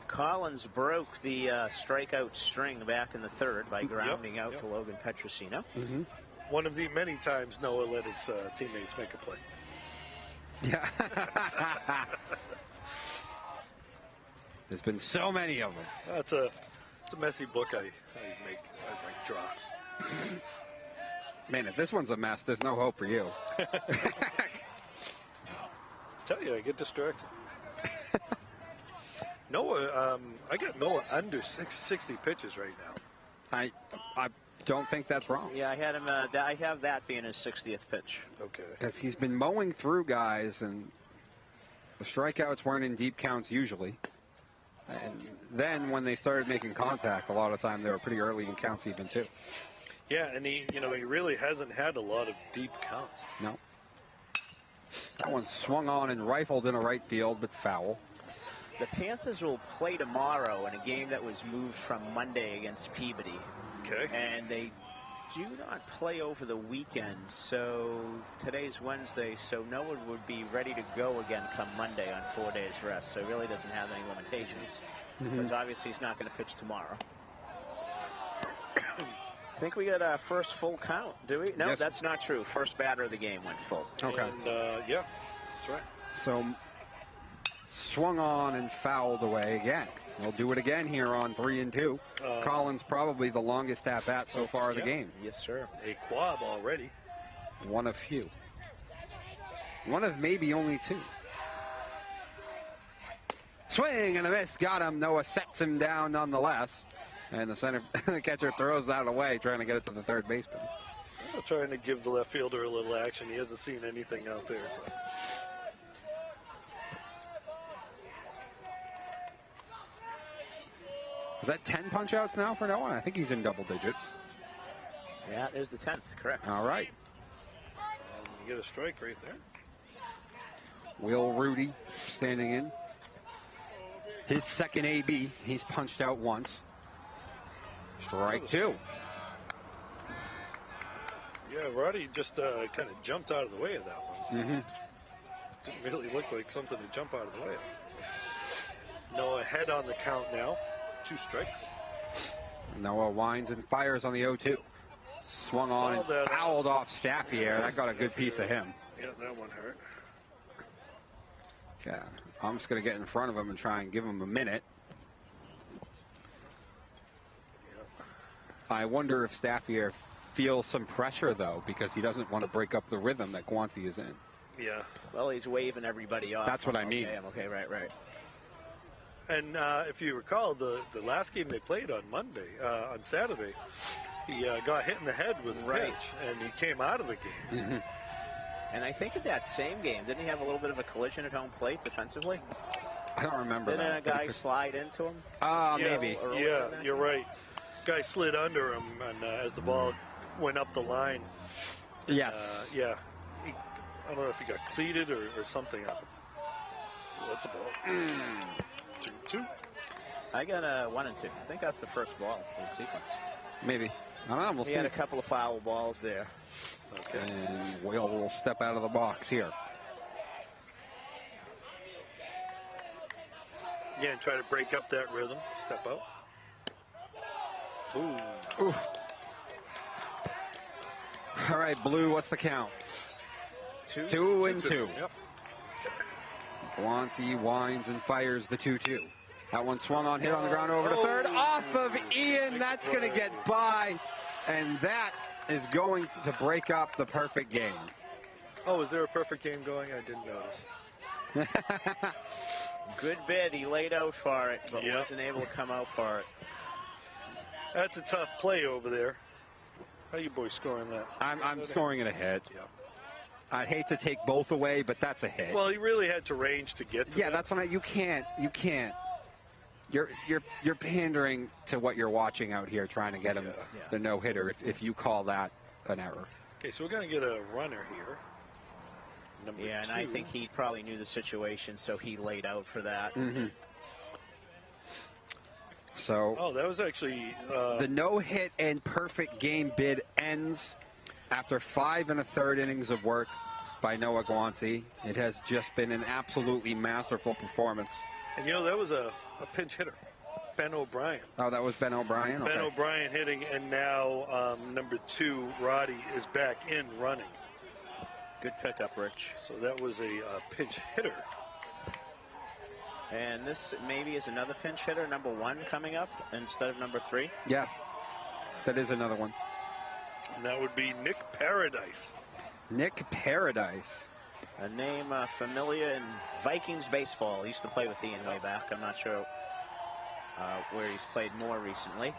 Collins broke the strikeout string back in the third by grounding out to Logan Petrosino. Mm-hmm. One of the many times Noah let his teammates make a play. Yeah. There's been so many of them. It's a messy book I might draw. Man, if this one's a mess, there's no hope for you. Tell you, I get distracted. Noah, I got Noah under 60 pitches right now. I don't think that's wrong. Yeah, I had him. I have that being his 60th pitch. Okay. Because he's been mowing through guys, and the strikeouts weren't in deep counts usually. And then when they started making contact, a lot of time they were pretty early in counts even too. Yeah, and he really hasn't had a lot of deep counts. No. That one swung on and rifled into right field, but foul. The Panthers will play tomorrow in a game that was moved from Monday against Peabody. Okay. And they do not play over the weekend, so today's Wednesday, so Noah would be ready to go again come Monday on 4 days rest, so he really doesn't have any limitations, because obviously he's not going to pitch tomorrow. I think we got our first full count, do we? No, Yes. That's not true. First batter of the game went full. Okay. And, yeah, that's right. So swung on and fouled away again. We'll do it again here on 3-2. Collins probably the longest at bat so far of the game. Yes, sir. A quab already. One of few. One of maybe only two. Swing and a miss. Got him. Noah sets him down nonetheless. And the catcher throws that away, trying to get it to the third baseman. I'm trying to give the left fielder a little action. He hasn't seen anything out there. So. Is that 10 punch-outs now for Noah? I think he's in double digits. Yeah, there's the 10th, correct. All right. You get a strike right there. Will Rudy standing in. His second AB. He's punched out once. Strike two. Yeah, Roddy just kind of jumped out of the way of that one. Mm-hmm. Didn't really look like something to jump out of the way of. Noah ahead on the count now. 2 strikes. Noah winds and fires on the 0-2. Swung on and fouled off Staffier. That got a good piece of him. Yeah, that one hurt. Yeah, I'm just going to get in front of him and try and give him a minute. I wonder if Staffier feels some pressure, though, because he doesn't want to break up the rhythm that Guanci is in. Yeah. Well, he's waving everybody off. That's what I mean. Okay, right. And if you recall, the last game they played on Saturday, he got hit in the head with a pitch, and he came out of the game. Mm-hmm. And I think in that same game, didn't he have a little bit of a collision at home plate defensively? I don't remember Didn't that. a guy slide into him? Maybe. Yeah, you're right. Guy slid under him, and as the ball went up the line. Yes. Yeah. I don't know if he got cleated or something happened. That's a ball. 2-2. I got a 1 and 2. I think that's the first ball in the sequence. Maybe. I don't know. We'll He see. had a couple of foul balls there. Okay. And Will will step out of the box here. Yeah, and try to break up that rhythm. Step out. Ooh. Oof. All right, Blue, what's the count? 2-2. Yep. Guanci winds and fires the 2-2. That one swung on, hit on the ground over to third. Off of Ian. That's going to get by. And that is going to break up the perfect game. Oh, is there a perfect game going? I didn't notice. Good bid. He laid out for it, but wasn't able to come out for it. That's a tough play over there. How you boys scoring that? I'm scoring it a hit. Yeah. I'd hate to take both away, but that's a hit. Well, he really had to range to get to that. That's what you can't. You're pandering to what you're watching out here, trying to get him the no-hitter if you call that an error. Okay, so we're going to get a runner here. Number 2. And I think he probably knew the situation, so he laid out for that. Mm-hmm. So, that was actually the no-hit and perfect game bid ends after 5 1/3 innings of work by Noah Guanci. It has just been an absolutely masterful performance. And that was a pinch hitter, Ben O'Brien. Oh, that was Ben O'Brien? Ben O'Brien hitting, and now number 2, Roddy, is back in running. Good pickup, Rich. So that was a pinch hitter. And this maybe is another pinch hitter, number 1 coming up instead of number 3. Yeah, that is another one. And that would be Nick Paradise. Nick Paradise. A name familiar in Vikings baseball. He used to play with Ian way back. I'm not sure where he's played more recently.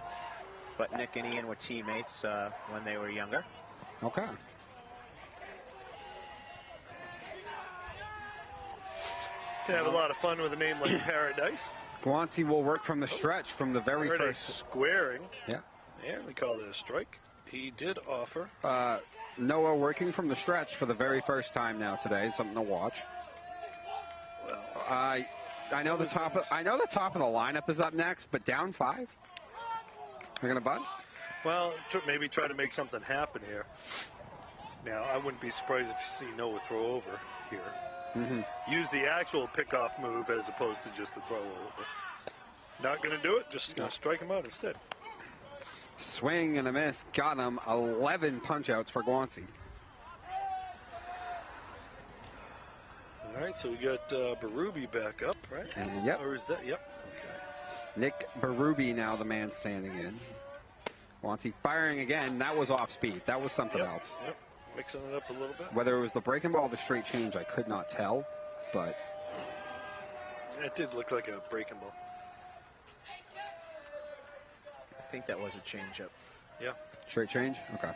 But Nick and Ian were teammates when they were younger. Okay. Can have a lot of fun with a name like Paradise. Guanci will work from the stretch from the very first. Squaring. Yeah. And we call it a strike. He did offer. Noah working from the stretch for the very first time now today. Something to watch. Well, I know the top of the lineup is up next, but down 5. You're gonna bunt? Well, maybe try to make something happen here. Now, I wouldn't be surprised if you see Noah throw over here. Mm-hmm. Use the actual pickoff move as opposed to just a throw over. Not going to do it. Just going to strike him out instead. Swing and a miss. Got him. 11 punch-outs for Guanci. All right, so we got Berube back up, right? And yep. Or is that? Yep. Okay. Nick Berube now the man standing in. Guanci firing again. That was off speed. That was something else. Yep. Mixing it up a little bit. Whether it was the breaking ball or the straight change, I could not tell, but it did look like a breaking ball. I think that was a changeup. Yeah. Straight change? Okay.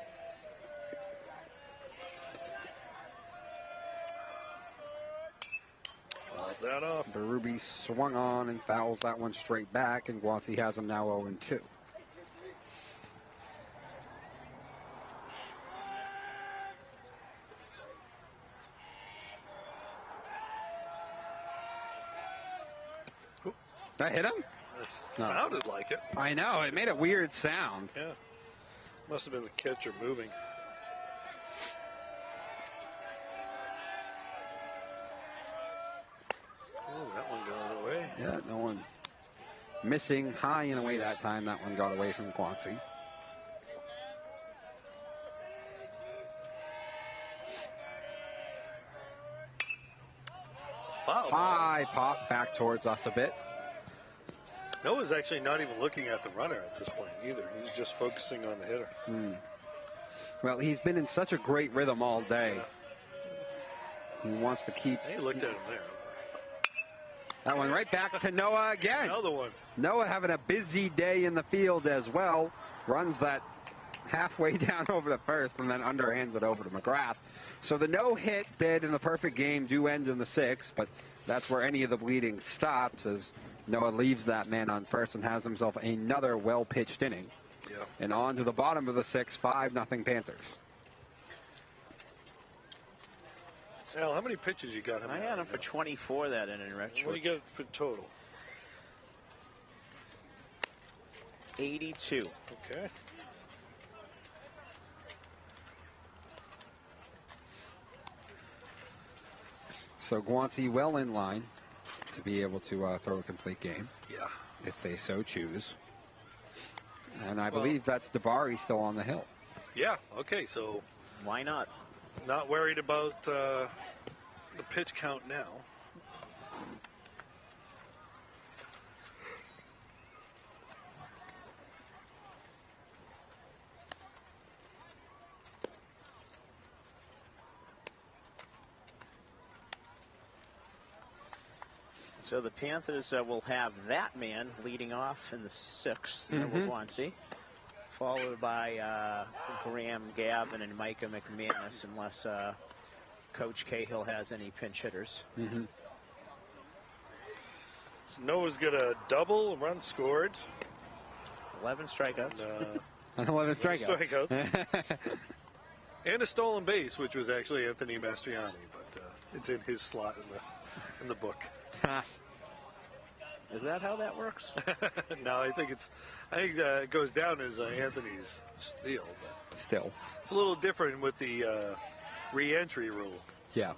Fouls that off. Berube swung on and fouls that one straight back, and Guanci has him now 0-2. That hit him? It sounded like it. I know. It made a weird sound. Yeah. Must have been the catcher moving. Oh, that one got away. Yeah, no one missing high and away that time. That one got away from Guanci. Foul. High pop back towards us a bit. Noah's actually not even looking at the runner at this point either. He's just focusing on the hitter. Well, he's been in such a great rhythm all day. He wants to keep. He looked at him there. That one right back to Noah again. Another one. Noah having a busy day in the field as well. Runs that halfway down over to first and then underhands it over to McGrath. So the no-hit bid in the perfect game do end in the 6th, but that's where any of the bleeding stops as Noah leaves that man on first and has himself another well-pitched inning. Yeah. And on to the bottom of the 6th, 5-0 Panthers. Al, how many pitches you got him? I had him for 24 that inning, Rich. What do you get for total? 82. Okay. So Guanci well in line to be able to throw a complete game. Yeah. If they so choose. And I believe that's DeBari still on the hill. Yeah, okay, so why not? Not worried about the pitch count now. So the Panthers will have that man leading off in the 6th, Wawansi, followed by Graham, Gavin, and Micah McManus, unless Coach Cahill has any pinch hitters. So Noah's got a double, run scored. 11 strikeouts. And 11 strikeouts. And a stolen base, which was actually Anthony Mastriani, but it's in his slot in the book. Is that how that works? No, I think it goes down as Anthony's steal. But Still. it's a little different with the re-entry rule. Yeah. All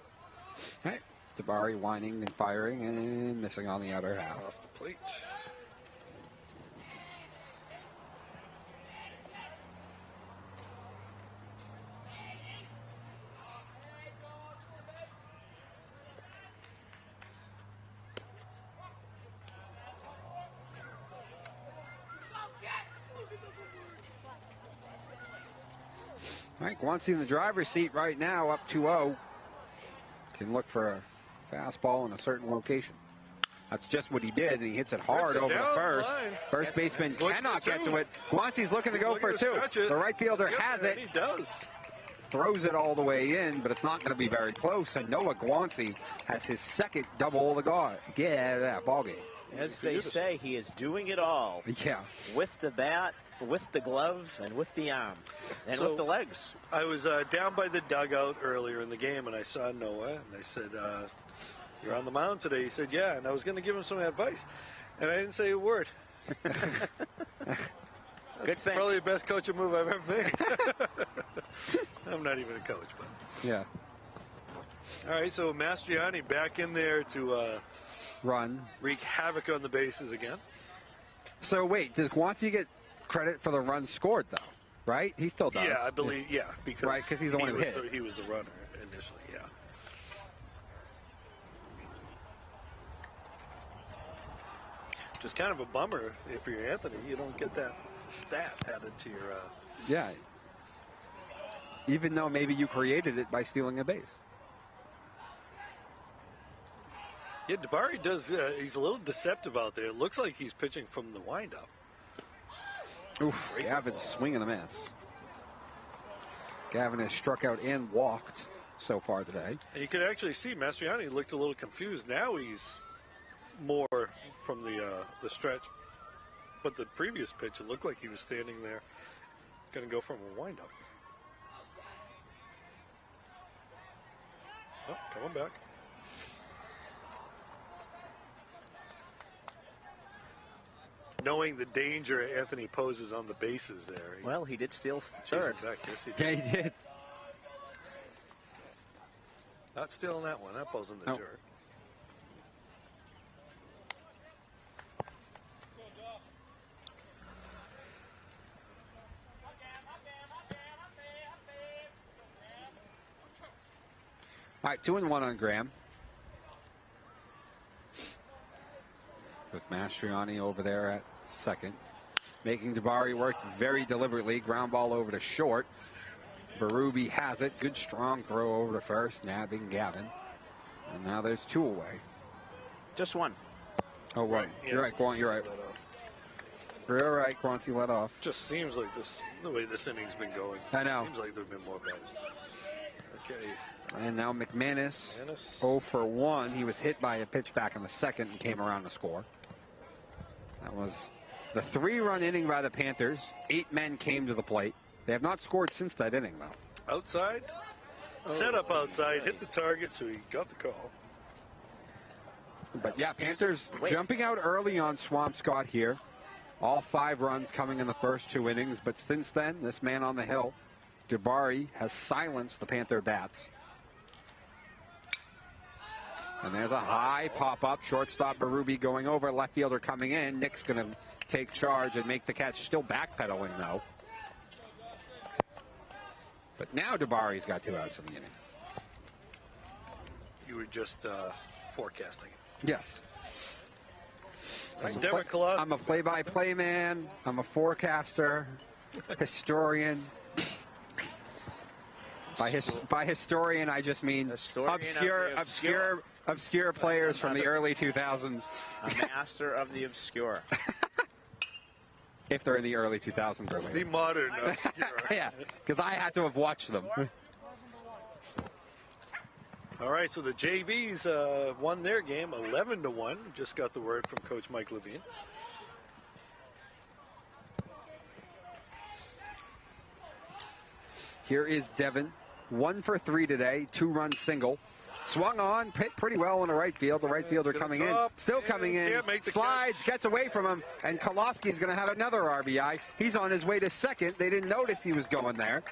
right. Tabari whining and firing and missing on the outer half. Off the plate. All right, Guanci in the driver's seat right now, up 2-0. Can look for a fastball in a certain location. That's just what he did, and he hits it hard over the first. First baseman cannot get to it. Guanci's looking to go for two. The right fielder has it. He does. Throws it all the way in, but it's not going to be very close. And Noah Guanci has his second double of the ball game. As they say, he is doing it all. Yeah. With the bat, with the glove, and with the arm, and with the legs. I was down by the dugout earlier in the game, and I saw Noah, and I said, "You're on the mound today." He said, "Yeah," and I was going to give him some advice, and I didn't say a word. Good thing. Probably the best coaching move I've ever made. I'm not even a coach, but yeah. All right, so Mastriani back in there to run, wreak havoc on the bases again. So wait, does Guanci get credit for the run scored though? Right? He still does. Yeah, I believe. Yeah, because he's the one who hit. He was the runner initially. Yeah. Just kind of a bummer if you're Anthony, you don't get that stat added to your. Yeah. Even though maybe you created it by stealing a base. Yeah, Tabari does. He's a little deceptive out there. It looks like he's pitching from the windup. Oof, Gavin's swinging a miss. Gavin has struck out and walked so far today. And you could actually see Mastriani looked a little confused. Now he's more from the stretch. But the previous pitch, it looked like he was standing there, going to go from a windup. Oh, coming back. Knowing the danger Anthony poses on the bases there. Well, he did steal Chasing third. back. Yes, he did. Yeah, he did. Not stealing that one. That ball's in the dirt. All right, 2-1 on Graham. With Mastriani over there at second. Making Tabari work very deliberately. Ground ball over to short. Berube has it. Good strong throw over to first, nabbing Gavin. And now there's two away. Just one. Oh, right. Right, yeah. You're right, Guan. You're right. You're right, Guanci let off. Just seems like this, the way this inning's been going. I know. Seems like there have been more batters. Okay. And now McManus, 0 for 1. He was hit by a pitch back in the second and came around to score. That was the 3-run inning by the Panthers. 8 men came to the plate. They have not scored since that inning, though. Outside. Set up outside. Hit the target, so he got the call. But, yeah, Panthers jumping out early on Swampscott here. All 5 runs coming in the first 2 innings. But since then, this man on the hill, Tabari, has silenced the Panther bats. And there's a high pop-up. Shortstop Berube going over. Left fielder coming in. Nick's going to take charge and make the catch. Still backpedaling, though. But now Tabari's got 2 outs in the inning. You were just forecasting. Yes. I'm a play-by-play man. I'm a forecaster, historian. By historian, I just mean obscure obscure players from the early 2000s. A master of the obscure. If they're in the early 2000s or The later. modern obscure. Yeah, because I had to have watched them. All right, so the JVs won their game 11-1. Just got the word from Coach Mike Levine. Here is Devin, 1 for 3 today, 2-run single. Swung on, hit pretty well in the right field. The right fielder coming in, still coming in, slides, gets away from him, and Koloski's going to have another RBI. He's on his way to second. They didn't notice he was going there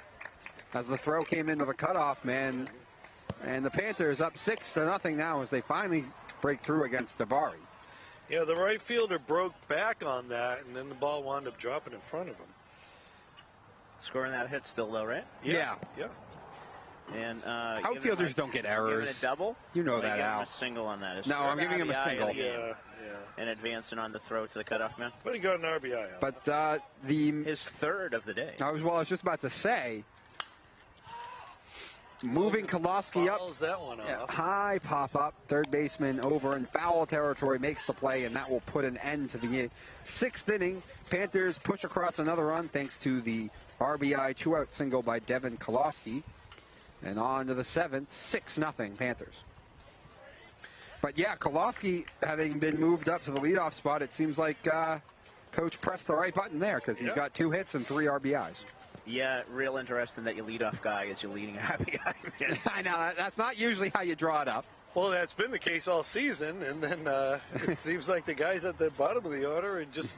as the throw came into the cutoff man. And the Panthers up 6-0 now as they finally break through against Davari. Yeah, the right fielder broke back on that, and then the ball wound up dropping in front of him. Scoring that hit still, though, right? Yeah. And outfielders don't get errors. Giving a double? You know that, Al. A single on that. No, I'm giving him a single. And advancing on the throw to the cutoff man. But he got an RBI. But his third of the day. I was just about to say, moving Koloski up, that one off. High pop up, third baseman over in foul territory, makes the play, and that will put an end to the 6th inning. Panthers push across another run thanks to the RBI 2-out single by Devin Koloski. And on to the 7th, 6-0 Panthers. But yeah, Koloski, having been moved up to the leadoff spot, it seems like Coach pressed the right button there because he's got 2 hits and 3 RBIs. Yeah, real interesting that your leadoff guy is your leading RBI. I know, that's not usually how you draw it up. Well, that's been the case all season, and then it seems like the guys at the bottom of the order are just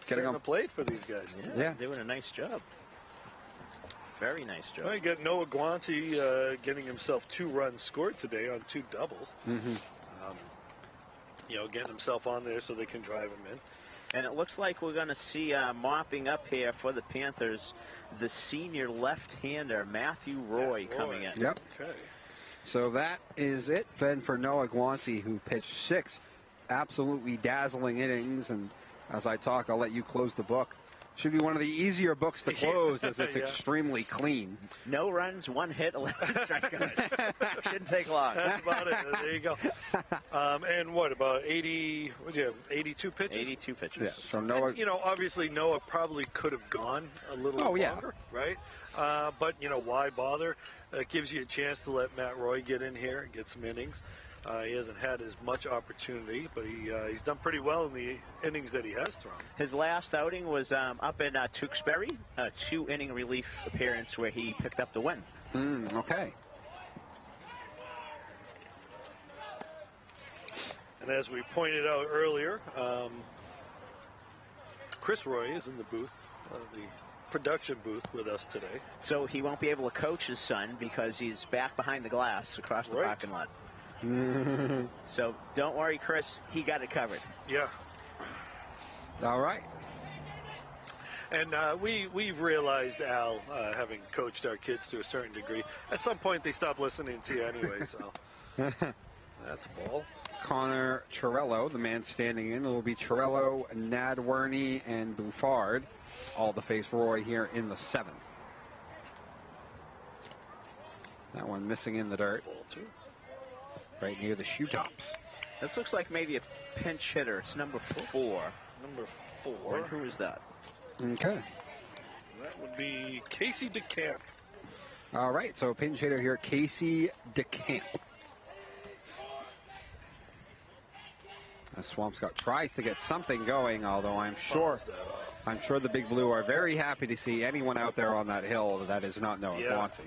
setting the plate for these guys. Yeah, doing a nice job. Very nice job. Well, you got Noah Guanci getting himself 2 runs scored today on 2 doubles. Getting himself on there so they can drive him in. And it looks like we're going to see mopping up here for the Panthers, the senior left-hander, Matthew Roy, coming in. Yep. Okay. So that is it then for Noah Guanci, who pitched 6 absolutely dazzling innings. And as I talk, I'll let you close the book. Should be one of the easier books to close as it's extremely clean. No runs, 1 hit, 11 strikeouts. Shouldn't take long. That's about it. There you go. And what, about 82 pitches? 82 pitches. Yeah, so Noah... And, obviously Noah probably could have gone a little longer, right? But, why bother? It gives you a chance to let Matt Roy get in here and get some innings. He hasn't had as much opportunity, but he's done pretty well in the innings that he has thrown. His last outing was up in Tewksbury, a 2-inning relief appearance where he picked up the win. Okay. And as we pointed out earlier, Chris Roy is in the booth, the production booth with us today. So he won't be able to coach his son because he's back behind the glass across the parking lot. So don't worry, Chris. He got it covered. Yeah. All right. And we've realized, Al, having coached our kids to a certain degree, at some point they stop listening to you anyway. So that's a ball. Connor Chirello, the man standing in. It will be Chirello, Nadworny, and Bouffard, all to face Roy here in the 7th. That one missing in the dirt. Ball 2. Right near the shoe tops. This looks like maybe a pinch hitter. It's number 4. Number 4. Who is that? Okay. That would be Casey DeCamp. All right, so pinch hitter here, Casey DeCamp. As Swampscott tries to get something going, although I'm sure the Big Blue are very happy to see anyone out there on that hill that is not Noah Guanci.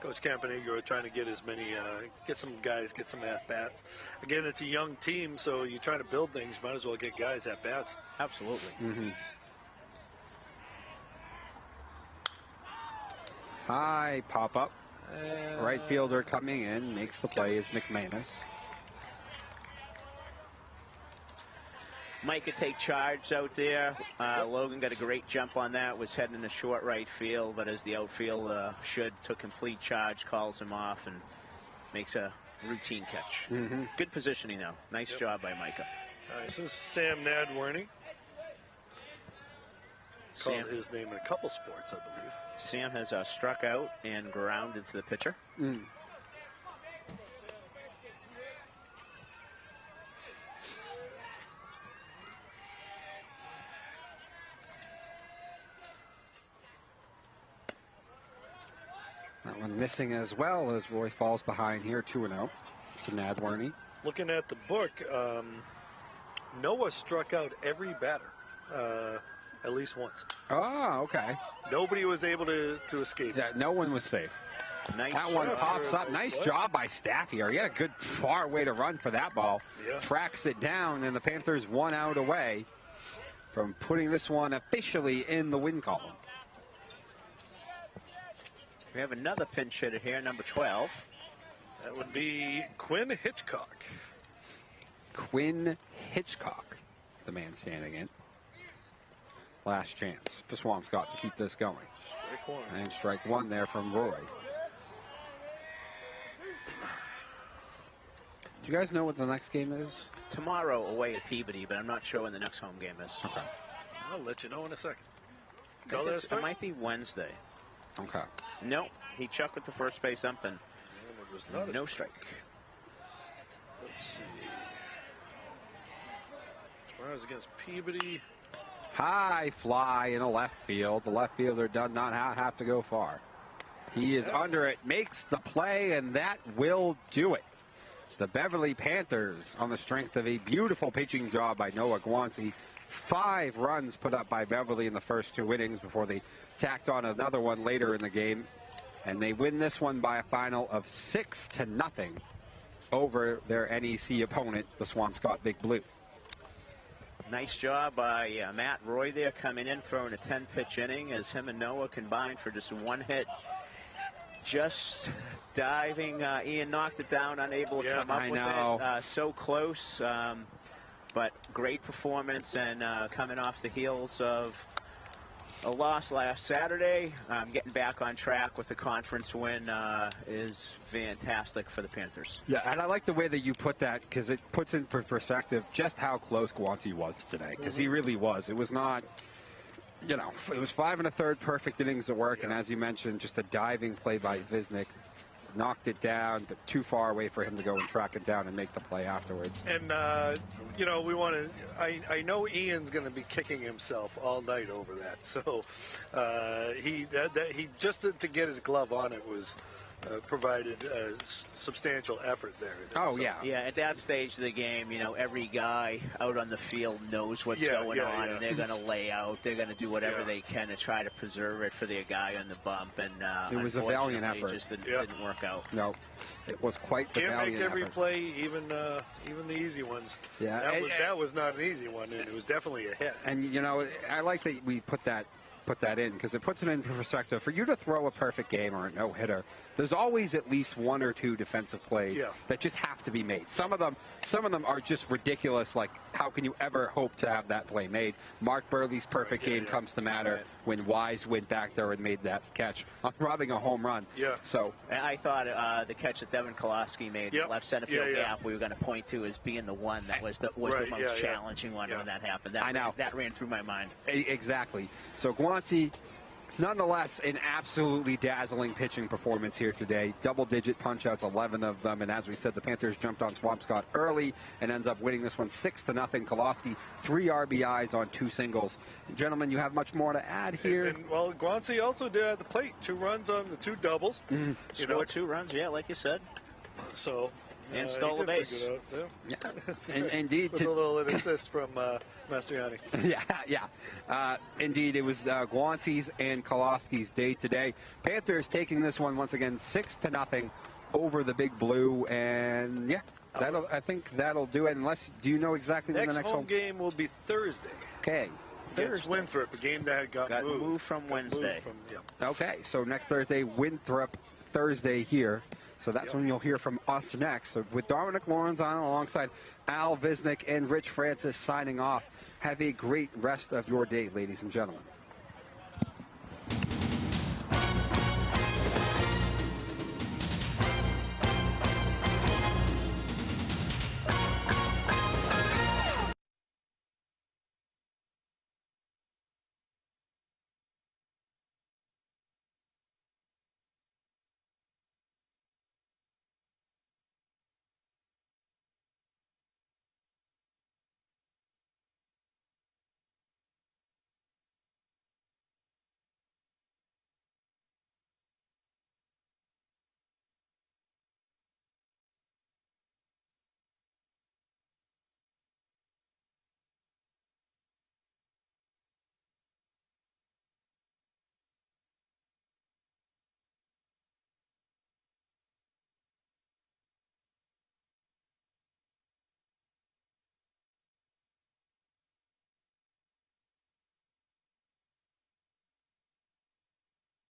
Coach Campanegro trying to get as many, get some at-bats. Again, it's a young team, so you're trying to build things, might as well get guys at-bats. Absolutely. High pop-up. Right fielder coming in, makes the play is McManus. Mike could take charge out there. Logan got a great jump on that, was heading to short right field, but as the outfield took complete charge, calls him off, and makes a routine catch. Good positioning, though. Nice job by Micah. All right, so this is Sam Nadworny. called his name in a couple sports, I believe. Sam has struck out and grounded to the pitcher. That one missing as well as Roy falls behind here, 2-0 to Nadworny. Looking at the book, Noah struck out every batter at least once. Oh, okay. Nobody was able to escape. Yeah, no one was safe. Nice. That one pops up. Nice job by Staff here. He had a good far way to run for that ball. Yeah. Tracks it down, and the Panthers 1 out away from putting this one officially in the win column. We have another pinch hitter here, number 12. That would be Quinn Hitchcock. Quinn Hitchcock, the man standing in. Last chance for Swampscott to keep this going. Strike one. And strike one there from Roy. Do you guys know what the next game is? Tomorrow away at Peabody, but I'm not sure when the next home game is. Okay. I'll let you know in a second. It might be Wednesday. Okay. No, he chucked with the first base ump and no strike. Let's see. Tomorrow's against Peabody. High fly in a left field. The left fielder does not have to go far. He is under it, makes the play, and that will do it. The Beverly Panthers, on the strength of a beautiful pitching job by Noah Guanci. 5 runs put up by Beverly in the first 2 innings before they tacked on another one later in the game. And they win this one by a final of 6-0 over their NEC opponent, the Swampscott Big Blue. Nice job by Matt Roy there coming in, throwing a 10-pitch inning as him and Noah combined for just 1 hit. Just diving. Ian knocked it down, unable to come up with it. So close, but great performance and coming off the heels of a loss last Saturday. Getting back on track with the conference win is fantastic for the Panthers. Yeah, and I like the way that you put that because it puts in perspective just how close Guanci was today, because he really was. It was not, you know, it was 5 1/3 perfect innings of work, and as you mentioned, just a diving play by Visnick. Knocked it down, but too far away for him to go and track it down and make the play afterwards. And, you know, we want to, I know Ian's going to be kicking himself all night over that. So he just to get his glove on it was provided substantial effort there. Oh, so. yeah. Yeah, at that stage of the game, you know, every guy out on the field knows what's going on, and they're going to lay out. They're going to do whatever they can to try to preserve it for their guy on the bump. And it was a valiant effort. It just didn't work out. No, it was quite the valiant effort. Can't make every play, even the easy ones. Yeah, that was not an easy one, and it was definitely a hit. And, you know, I like that we put that in because it puts it in perspective. For you to throw a perfect game or a no-hitter, there's always at least 1 or 2 defensive plays that just have to be made. Some of them are just ridiculous. Like, how can you ever hope to have that play made? Mark Burley's perfect game comes to matter when Wise went back there and made that catch on robbing a home run. Yeah. So I thought the catch that Devin Koloski made, the left center field gap, we were going to point to as being the one that was the most challenging one when that happened. I know. That ran through my mind. Exactly. So Guanci, nonetheless, an absolutely dazzling pitching performance here today. Double-digit punch-outs, 11 of them. And as we said, the Panthers jumped on Swampscott early and ends up winning this one 6-0. Koloski, 3 RBIs on 2 singles. Gentlemen, you have much more to add here? And well, Guanci also did at the plate. 2 runs on the 2 doubles. Scored 2 runs, like you said. So... and stole the base. Indeed. With a little assist from Mastriani. Indeed, it was Guanci's and Koloski's day today. Panthers taking this one once again 6-0 over the Big Blue, and I think that'll do it. Unless, do you know exactly when the next home game will be Thursday? Okay. Thursday. Winthrop, a game that got moved from Wednesday. Okay, so next Thursday, Winthrop, Thursday here. So that's when you'll hear from us next. So with Dominic Lawrence on alongside Al Visnick and Rich Francis signing off. Have a great rest of your day, ladies and gentlemen.